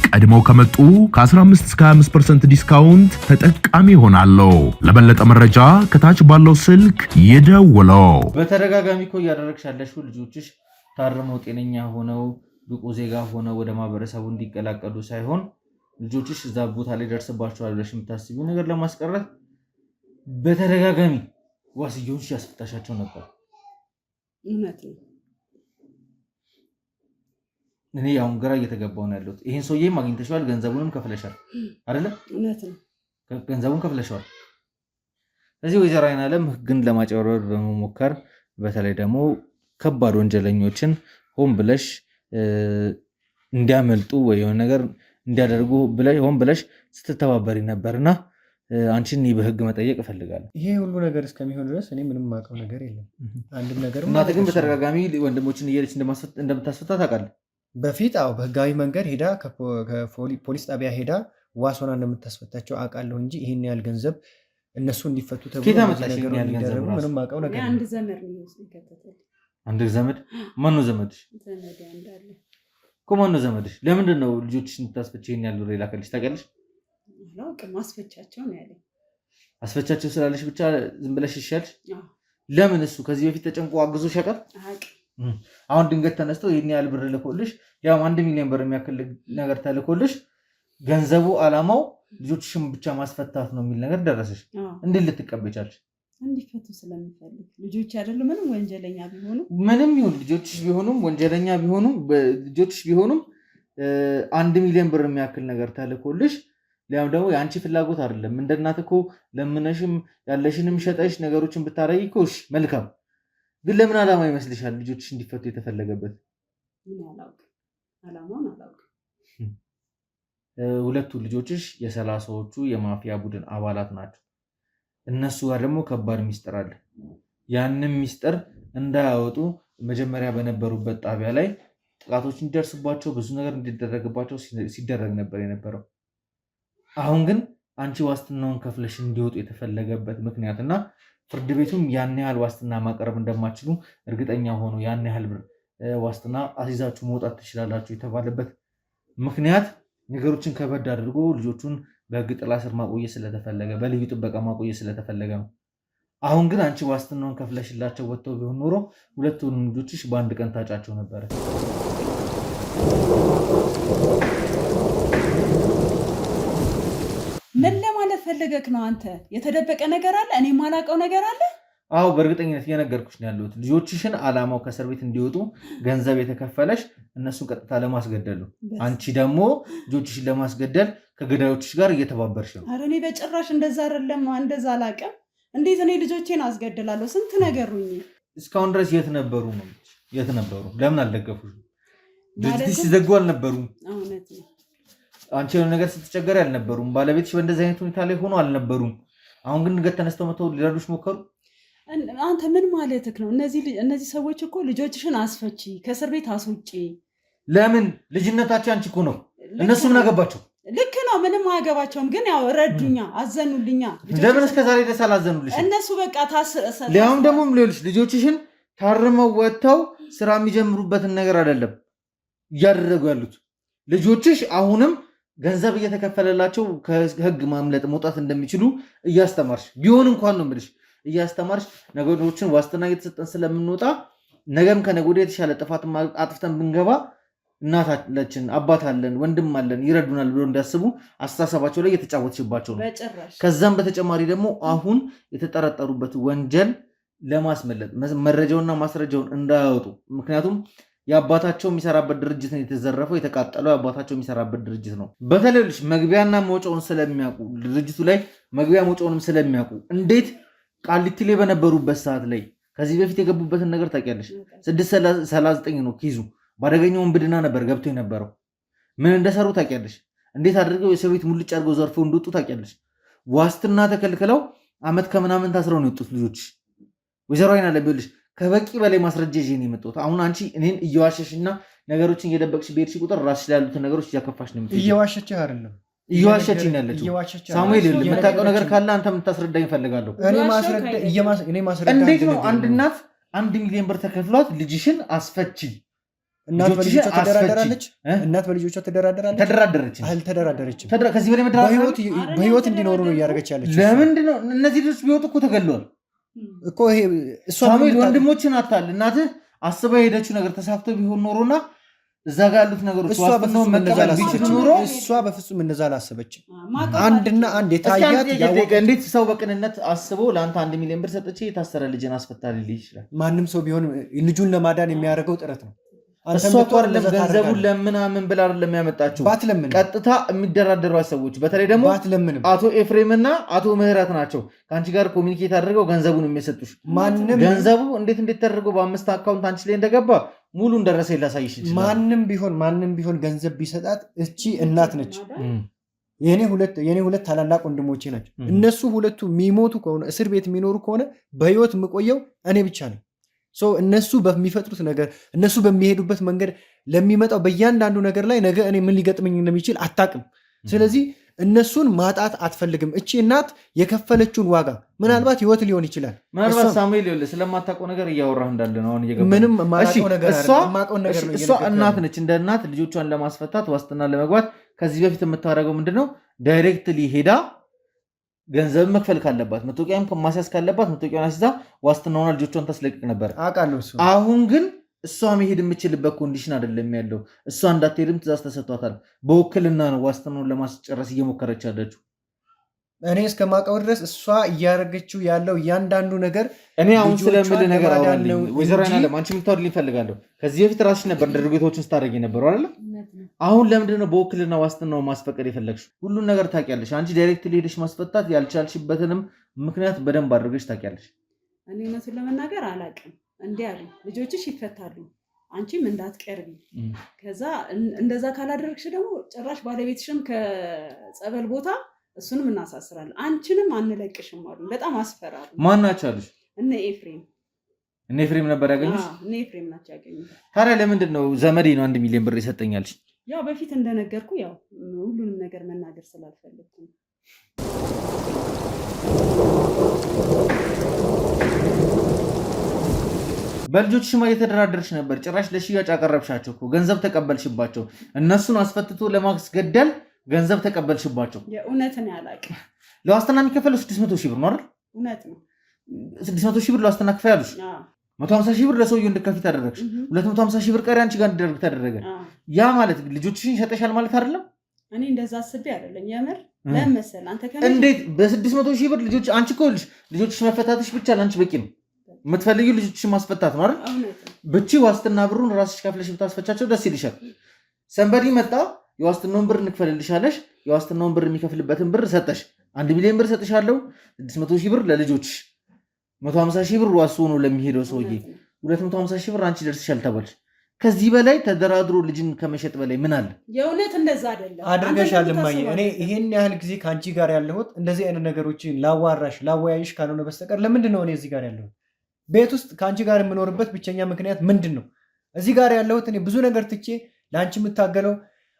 ቀድመው ከመጡ ከ15 እስከ 25% ዲስካውንት ተጠቃሚ ይሆናሉ። ለበለጠ መረጃ ከታች ባለው ስልክ ይደውለው። በተደጋጋሚ እኮ እያደረግሽ ያለሽው ልጆችሽ ታርመው ጤነኛ ሆነው ብቁ ዜጋ ሆነው ወደ ማህበረሰቡ እንዲቀላቀሉ ሳይሆን ልጆችሽ እዛ ቦታ ላይ ደርስባቸዋል ብለሽ የምታስቢው ነገር ለማስቀረት በተደጋጋሚ ዋስዮች ያስፈታሻቸው ነበር። እውነት ነው። እኔ አሁን ግራ እየተገባሁ ነው ያለሁት። ይሄን ሰውዬ ማግኘትሽዋል፣ ገንዘቡንም ከፍለሻል አይደለ? እውነት ነው። ገንዘቡን ከፍለሻል። ስለዚህ ወይዘሮ አይናለም ህግን ለማጭበርበር በመሞከር በተለይ ደግሞ ከባድ ወንጀለኞችን ሆን ብለሽ እንዲያመልጡ ወይ የሆነ ነገር እንዲያደርጉ ሆን ብለሽ ስትተባበሪ ነበርና አንቺን በህግ መጠየቅ እፈልጋለሁ። ይሄ ሁሉ ነገር እስከሚሆን ድረስ እኔ ምንም የማውቀው ነገር የለም። አንድም ነገር እናትህ ግን በተደጋጋሚ ወንድሞችን እየሄደች እንደምታስፈታ ታውቃለህ። በፊት በህጋዊ መንገድ ሄዳ ከፖሊስ ጣቢያ ሄዳ ዋስ ሆና እንደምታስፈታቸው አውቃለሁ እንጂ ይህን ያህል ገንዘብ እነሱ እንዲፈቱ ተብሎ ምንም የማውቀው ነገር አንድ ዘመድ ነው ይከተተል። አንድ ዘመድ? ማነው ዘመድሽ? ዘመድ እንዳለ እኮ ማነው ዘመድሽ? ለምንድን ነው ልጆችሽን እንድታስፈች ይሄን ያህል ብር የላከልሽ ታውቂያለሽ? አላውቅም። አስፈቻቸው ነው ያለኝ። አስፈቻቸው ስላለሽ ብቻ ዝም ብለሽ ይሻልሽ? ለምን እሱ ከዚህ በፊት ተጨንቆ አግዞሽ ያውቃል? አሁን ድንገት ተነስተው ይሄን ያህል ብር ልኮልሽ፣ ያው 1 ሚሊዮን ብር የሚያክል ነገር ተልኮልሽ፣ ገንዘቡ አላማው ልጆችሽን ብቻ ማስፈታት ነው የሚል ነገር ደረሰሽ። እንዴት ልትቀበይ ቻልሽ? እንዲፈቱ ስለምፈልግ። ልጆች አይደሉ ምንም ወንጀለኛ ቢሆኑ ምንም ይሁን ልጆችሽ ቢሆኑም ወንጀለኛ ቢሆኑም ልጆችሽ ቢሆኑም 1 ሚሊዮን ብር የሚያክል ነገር ተልኮልሽ ሊያም ደግሞ የአንቺ ፍላጎት አይደለም። እንደ እናት እኮ ለምነሽም ያለሽንም ሸጠሽ ነገሮችን ብታረጊ እኮ እሺ መልካም። ግን ለምን ዓላማ ይመስልሻል ልጆችሽ እንዲፈቱ የተፈለገበት? ሁለቱ ልጆችሽ የ30ዎቹ የማፊያ ቡድን አባላት ናቸው። እነሱ ጋር ደግሞ ከባድ ሚስጥር አለ። ያንን ሚስጥር እንዳያወጡ መጀመሪያ በነበሩበት ጣቢያ ላይ ጥቃቶች እንዲደርስባቸው ብዙ ነገር እንዲደረግባቸው ሲደረግ ነበር የነበረው። አሁን ግን አንቺ ዋስትናውን ከፍለሽ እንዲወጡ የተፈለገበት ምክንያትና ፍርድ ቤቱም ያን ያህል ዋስትና ማቅረብ እንደማችሉ እርግጠኛ ሆኖ ያን ያህል ብር ዋስትና አስይዛችሁ መውጣት ትችላላችሁ የተባለበት ምክንያት ነገሮችን ከበድ አድርጎ ልጆቹን በሕግ ጥላ ስር ማቆየት ስለተፈለገ፣ በልዩ ጥበቃ ማቆየት ስለተፈለገ ነው። አሁን ግን አንቺ ዋስትናውን ከፍለሽላቸው ወጥተው ቢሆን ኖሮ ሁለቱንም ልጆችሽ በአንድ ቀን ታጫቸው ነበረ። ምን ለማለት ፈለገክ ነው አንተ? የተደበቀ ነገር አለ? እኔ የማላውቀው ነገር አለ? አዎ በእርግጠኝነት እየነገርኩሽ ነው ያለሁት። ልጆችሽን ዓላማው ከእስር ቤት እንዲወጡ ገንዘብ የተከፈለሽ እነሱን ቀጥታ ለማስገደል ነው። አንቺ ደግሞ ልጆችሽን ለማስገደል ከገዳዮችሽ ጋር እየተባበርሽ ነው። ኧረ እኔ በጭራሽ እንደዛ አይደለም፣ እንደዛ አላውቅም። እንዴት እኔ ልጆቼን አስገድላለሁ? ስንት ነገር ሁኚ። እስካሁን ድረስ የት ነበሩ ነው? የት ነበሩ? ለምን አልደገፉሽ? ድርጅትሽ ሲዘጉ አልነበሩም? እውነት ነው። አንቺ የሆነ ነገር ስትቸገሪ አልነበሩም? ባለቤትሽ በእንደዚህ አይነት ሁኔታ ላይ ሆኖ አልነበሩም? አሁን ግን ድንገት ተነስተው መተው ሊረዱሽ ሞከሩ? አንተ ምን ማለትክ ነው? እነዚህ ሰዎች እኮ ልጆችሽን አስፈቺ፣ ከእስር ቤት አስውጪ። ለምን? ልጅነታቸው አንቺ እኮ ነው። እነሱ ምን አገባቸው? ልክ ነው፣ ምንም አያገባቸውም። ግን ያው ረዱኛ፣ አዘኑልኛ። ለምን እስከዛሬ ድረስ አላዘኑልሽ? እነሱ በቃ ሊያውም ደግሞ ሌሎች ልጆችሽን ታርመው ወጥተው ስራ የሚጀምሩበትን ነገር አይደለም እያደረጉ ያሉት። ልጆችሽ አሁንም ገንዘብ እየተከፈለላቸው ከህግ ማምለጥ መውጣት እንደሚችሉ እያስተማርሽ ቢሆን እንኳን ነው የምልሽ እያስተማርሽ ነገሮችን ዋስትና እየተሰጠን ስለምንወጣ ነገም ከነገ ወዲያ የተሻለ ጥፋት አጥፍተን ብንገባ እናት አለችን፣ አባት አለን፣ ወንድም አለን ይረዱናል ብሎ እንዲያስቡ አስተሳሰባቸው ላይ እየተጫወትሽባቸው ነው። ከዛም በተጨማሪ ደግሞ አሁን የተጠረጠሩበት ወንጀል ለማስመለጥ መረጃውና ማስረጃውን እንዳያወጡ፣ ምክንያቱም የአባታቸው የሚሰራበት ድርጅት ነው የተዘረፈው፣ የተቃጠለው የአባታቸው የሚሰራበት ድርጅት ነው። በተለይልሽ መግቢያና መውጫውን ስለሚያውቁ ድርጅቱ ላይ መግቢያ መውጫውንም ስለሚያውቁ እንዴት ቃሊቲ ላይ በነበሩበት ሰዓት ላይ ከዚህ በፊት የገቡበትን ነገር ታውቂያለሽ። 639 ነው ኪዙ። በአደገኛው ውንብድና ነበር ገብቶ የነበረው። ምን እንደሰሩ ታውቂያለሽ። እንዴት አድርገው የሰው ቤት ሙልጭ አድርገው ዘርፈው እንደወጡ ታውቂያለሽ። ዋስትና ተከልክለው ዓመት ከምናምን ታስረው ነው የወጡት ልጆች። ወይዘሮ አይና ለቢልሽ ከበቂ በላይ ማስረጃ ይዤ ነው የመጣሁት። አሁን አንቺ እኔን እየዋሸሽና ነገሮችን እየደበቅሽ በሄድሽ ቁጥር ራስሽ ላይ ያሉትን ነገሮች እያከፋሽ ነው የምትሄጂው። እየዋሸች አይደለም እየዋሸችኝ ያለችው ሳሙኤል፣ የምታውቀው ነገር ካለ አንተ የምታስረዳኝ እፈልጋለሁ። እንዴት ነው አንድ እናት 1 ሚሊዮን ብር ተከፍሏት ልጅሽን አስፈቺ? እናት በልጆቿ ተደራደራለች። እናት በልጆቿ ተደራደራለች? ተደራደረች? አልተደራደረችም። ከዚህ በላይ መደራደር በህይወት እንዲኖሩ ነው እያደረገች ያለች። ለምንድን ነው እነዚህ ልጆች ቢወጡ እኮ ተገለዋል እኮ። ይሄ ሳሙኤል ወንድሞችን አታል እናትህ አስባ የሄደችው ነገር ተሳፍቶ ቢሆን ኖሮና እዛ ጋር ያሉት ነገሮች እሷ በፍጹም እንደዛ አላሰበችም። አንድና አንድ የታያት እንዴት ሰው በቅንነት አስቦ ለአንተ 1 ሚሊዮን ብር ሰጥቼ የታሰረ ልጅን አስፈታልልህ ይችላል? ማንም ሰው ቢሆን ልጁን ለማዳን የሚያደርገው ጥረት ነው። እሷ ገንዘቡን ለምናምን ብላ አይደለም ያመጣችው። ቀጥታ የሚደራደሩ ሰዎች በተለይ ደግሞ አቶ ኤፍሬም እና አቶ ምህረት ናቸው ከአንቺ ጋር ኮሚኒኬት አድርገው ገንዘቡን የሚሰጡሽ። ገንዘቡ እንዴት ተደርገው በ5 አካውንት አንቺ ላይ እንደገባ ሙሉ እንደረሰ ላሳይሽ ይችላል። ማንም ቢሆን ገንዘብ ቢሰጣት እቺ እናት ነች። የኔ ሁለት ታላላቅ ወንድሞቼ ናቸው። እነሱ ሁለቱ የሚሞቱ ከሆነ እስር ቤት የሚኖሩ ከሆነ በህይወት የምቆየው እኔ ብቻ ነኝ። እነሱ በሚፈጥሩት ነገር እነሱ በሚሄዱበት መንገድ ለሚመጣው በእያንዳንዱ ነገር ላይ ነገ እኔ ምን ሊገጥመኝ እንደሚችል አታውቅም። ስለዚህ እነሱን ማጣት አትፈልግም። እቺ እናት የከፈለችውን ዋጋ ምናልባት ህይወት ሊሆን ይችላል። ምናልባት ሳሙኤል ይኸውልህ ስለማታውቀው ነገር እያወራህ እንዳለ ነው አሁን እየገባኝ። ምንም ማውቀው ነገር ነው። እሷ እናት ነች። እንደ እናት ልጆቿን ለማስፈታት ዋስትና ለመግባት ከዚህ በፊት የምታደርገው ምንድነው? ዳይሬክትሊ ሄዳ ገንዘብ መክፈል ካለባት መታወቂያም ማስያዝ ካለባት መታወቂያን አስይዛ ዋስትናውና ልጆቿን ታስለቅቅ ነበር። አሁን ግን እሷ መሄድ የምችልበት ኮንዲሽን አይደለም ያለው። እሷ እንዳትሄድም ትእዛዝ ተሰጥቷታል። በውክልና ነው ዋስትናውን ለማስጨረስ እየሞከረች ያለችው። እኔ እስከማውቀው ድረስ እሷ እያደረገችው ያለው እያንዳንዱ ነገር እኔ አሁን ስለምል ነገር አወራልኝ ወይዘሮ አይናለም አንቺ የምታወሪልኝ እፈልጋለሁ። ከዚህ በፊት ራስሽ ነበር ድርጊቶችን ስታደርጊ ነበር አይደል? አሁን ለምንድን ነው በውክልና ዋስትናው ማስፈቀድ የፈለግሽው? ሁሉን ነገር ታውቂያለሽ። አንቺ ዳይሬክትሊ ሄደሽ ማስፈታት ያልቻልሽበትንም ምክንያት በደንብ አድርገሽ ታውቂያለሽ። እኔ እውነቱን ለመናገር አላውቅም። እንዲህ አሉ ልጆችሽ ይፈታሉ፣ አንቺም እንዳትቀርቢ። ከዛ እንደዛ ካላደረግሽ ደግሞ ጭራሽ ባለቤትሽም ከጸበል ቦታ እሱንም እናሳስራለን፣ አንቺንም አንለቅሽም አሉ። በጣም አስፈራሉ። ማን ናቸው አሉሽ? እነ ኤፍሬም ነበር ያገኙሽ? እነ ኤፍሬም ናቸው ያገኙሽ። ታዲያ ለምንድን ነው ዘመዴ ነው 1 ሚሊዮን ብር ይሰጠኛልሽ? ያው በፊት እንደነገርኩ ያው ሁሉንም ነገር መናገር ስላልፈለግኩ ነው። በልጆችሽማ እየተደራደርሽ ነበር። ጭራሽ ለሽያጭ አቀረብሻቸው እኮ ገንዘብ ተቀበልሽባቸው። እነሱን አስፈትቶ ለማስገደል ገንዘብ ተቀበልሽባቸው። የእውነትን ያላቅም ለዋስትና የሚከፈለው 600 ሺህ ብር ነው አይደል? እውነት ነው። 600 ሺህ ብር ለዋስትና ክፈይ ያሉሽ፣ 150 ሺህ ብር ለሰውየው እንድትከፊ ተደረግሽ፣ 250 ሺህ ብር ቀሪ አንቺ ጋር እንዲደረግ ተደረገ። ያ ማለት ልጆችሽን ሸጠሻል ማለት አይደለም? እኔ እንደዛ አስቤ አይደለም። የምር ለምን መሰለህ አንተ እንዴት በ600 ሺህ ብር ልጆች አንቺ እኮ ልጆችሽ መፈታትሽ ብቻ ለአንቺ በቂ ነው። የምትፈልጊው ልጆችሽን ማስፈታት ነው አይደል? ብቻ ዋስትና ብሩን ራስሽ ከፍለሽ ብታስፈቻቸው ደስ ይልሻል። ሰንበዲ መጣ የዋስትናውን ብር እንክፈልልሻለሽ። የዋስትናውን ብር የሚከፍልበትን ብር ሰጠሽ። 1 ሚሊዮን ብር ሰጥሻለሁ፣ 600 ሺህ ብር ለልጆችሽ፣ 150 ሺህ ብር ዋስ ሆኖ ለሚሄደው ሰውዬ 250 ሺህ ብር አንቺ ደርስሻል ተባልሽ። ከዚህ በላይ ተደራድሮ ልጅን ከመሸጥ በላይ ምን አለ? የእውነት እንደዛ አይደለም አድርገሻል እማዬ። እኔ ይሄን ያህል ጊዜ ከአንቺ ጋር ያለሁት እንደዚህ አይነት ነገሮችን ላወያይሽ ካልሆነ በስተቀር ለምንድን ነው እኔ እዚህ ጋር ያለሁት? ቤት ውስጥ ከአንቺ ጋር የምኖርበት ብቸኛ ምክንያት ምንድን ነው? እዚህ ጋር ያለሁት እኔ ብዙ ነገር ትቼ ለአንቺ የምታገለው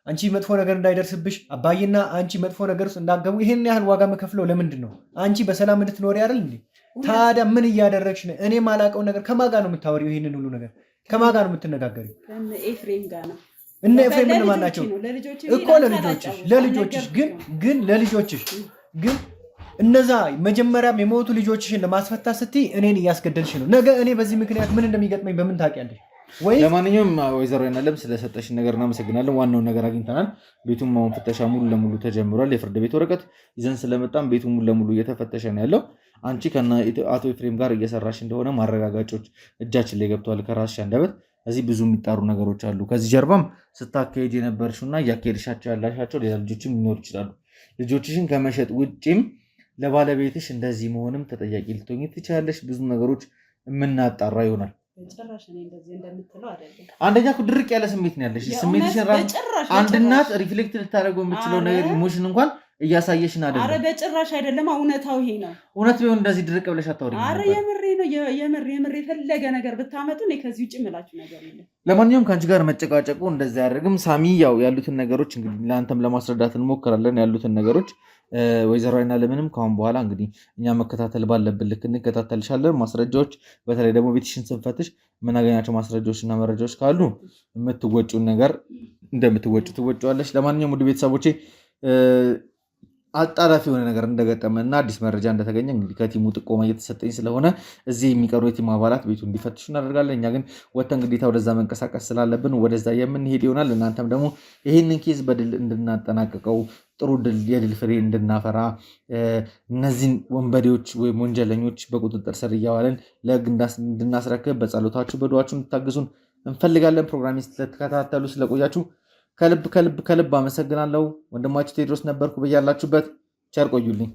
አንቺ መጥፎ ነገር እንዳይደርስብሽ አባይና አንቺ መጥፎ ነገር ውስጥ እንዳገቡ ይሄን ያህል ዋጋ መከፍለው ለምንድን ነው? አንቺ በሰላም እንድትኖሪ አይደል እንዴ? ታዲያ ምን እያደረግሽ ነው? እኔ ማላውቀው ነገር ከማን ጋር ነው የምታወሪው? ይሄንን ሁሉ ነገር ከማን ጋር ነው የምትነጋገሪው? እነ ኤፍሬም ጋር ነው። እነ ኤፍሬም ምን ማን ናቸው እኮ? ለልጆችሽ ግን እነዛ መጀመሪያም የሞቱ ልጆችሽን ለማስፈታት ስትይ እኔን እያስገደልሽ ነው። ነገ እኔ በዚህ ምክንያት ምን እንደሚገጥመኝ በምን ታውቂያለሽ? ለማንኛውም ወይዘሮ አይናለም ስለሰጠሽን ነገር እናመሰግናለን። ዋናውን ነገር አግኝተናል። ቤቱም አሁን ፍተሻ ሙሉ ለሙሉ ተጀምሯል። የፍርድ ቤት ወረቀት ይዘን ስለመጣም ቤቱ ሙሉ ለሙሉ እየተፈተሸ ነው ያለው። አንቺ ከና አቶ ኤፍሬም ጋር እየሰራሽ እንደሆነ ማረጋጋጮች እጃችን ላይ ገብተዋል ከራስሽ አንደበት። እዚህ ብዙ የሚጣሩ ነገሮች አሉ። ከዚህ ጀርባም ስታካሄጅ የነበርሽውና እያካሄድሻቸው ያላሻቸው ሌላ ልጆችም ሊኖሩ ይችላሉ። ልጆችሽን ከመሸጥ ውጭም ለባለቤትሽ እንደዚህ መሆንም ተጠያቂ ልትሆኚ ትችላለሽ። ብዙ ነገሮች የምናጣራ ይሆናል። በጭራሽ እኔ እንደዚህ እንደምትለው አይደለም። አንደኛ እኮ ድርቅ ያለ ስሜት ነው ያለሽ። ስሜትሽን ራስ አንድ እናት ሪፍሌክት ልታደርገው የምችለው ነገር ኢሞሽን እንኳን እያሳየሽን አይደለም። አረ በጭራሽ አይደለም። እውነታው ይሄ ነው። እውነት ቢሆን እንደዚህ ድርቅ ብለሽ አታወሪኝ። አረ የምሬ ነው። የምር የፈለገ ነገር ብታመጡ እኔ ከዚህ ውጭ የምላችሁ ነገር የለም። ለማንኛውም ከአንቺ ጋር መጨቃጨቁ እንደዚህ አያደርግም። ሳሚ ያው ያሉትን ነገሮች እንግዲህ ለአንተም ለማስረዳት እንሞክራለን። ያሉትን ነገሮች ወይዘሮ አይናለምንም ከአሁን በኋላ እንግዲህ እኛ መከታተል ባለብን ልክ እንከታተልሻለን። ማስረጃዎች በተለይ ደግሞ ቤትሽን ስንፈትሽ የምናገኛቸው ማስረጃዎች እና መረጃዎች ካሉ የምትወጪውን ነገር እንደምትወጪ ትወጪዋለሽ። ለማንኛውም ውድ ቤተሰቦቼ አጣዳፊ የሆነ ነገር እንደገጠመ እና አዲስ መረጃ እንደተገኘ እንግዲህ ከቲሙ ጥቆማ እየተሰጠኝ ስለሆነ እዚህ የሚቀሩ የቲሙ አባላት ቤቱ እንዲፈትሹ እናደርጋለን። እኛ ግን ወጥተን ግዴታ ወደዛ መንቀሳቀስ ስላለብን ወደዛ የምንሄድ ይሆናል። እናንተም ደግሞ ይህንን ኬዝ በድል እንድናጠናቀቀው ጥሩ የድል ፍሬ እንድናፈራ እነዚህን ወንበዴዎች ወይም ወንጀለኞች በቁጥጥር ስር እያዋለን ለህግ እንድናስረክብ በጸሎታችሁ በዱዓችሁ እንድታግዙን እንፈልጋለን። ፕሮግራሜ ስለተከታተሉ ስለቆያችሁ ከልብ አመሰግናለሁ። ወንድማችሁ ቴዎድሮስ ነበርኩ። በያላችሁበት ቸር ቆዩልኝ።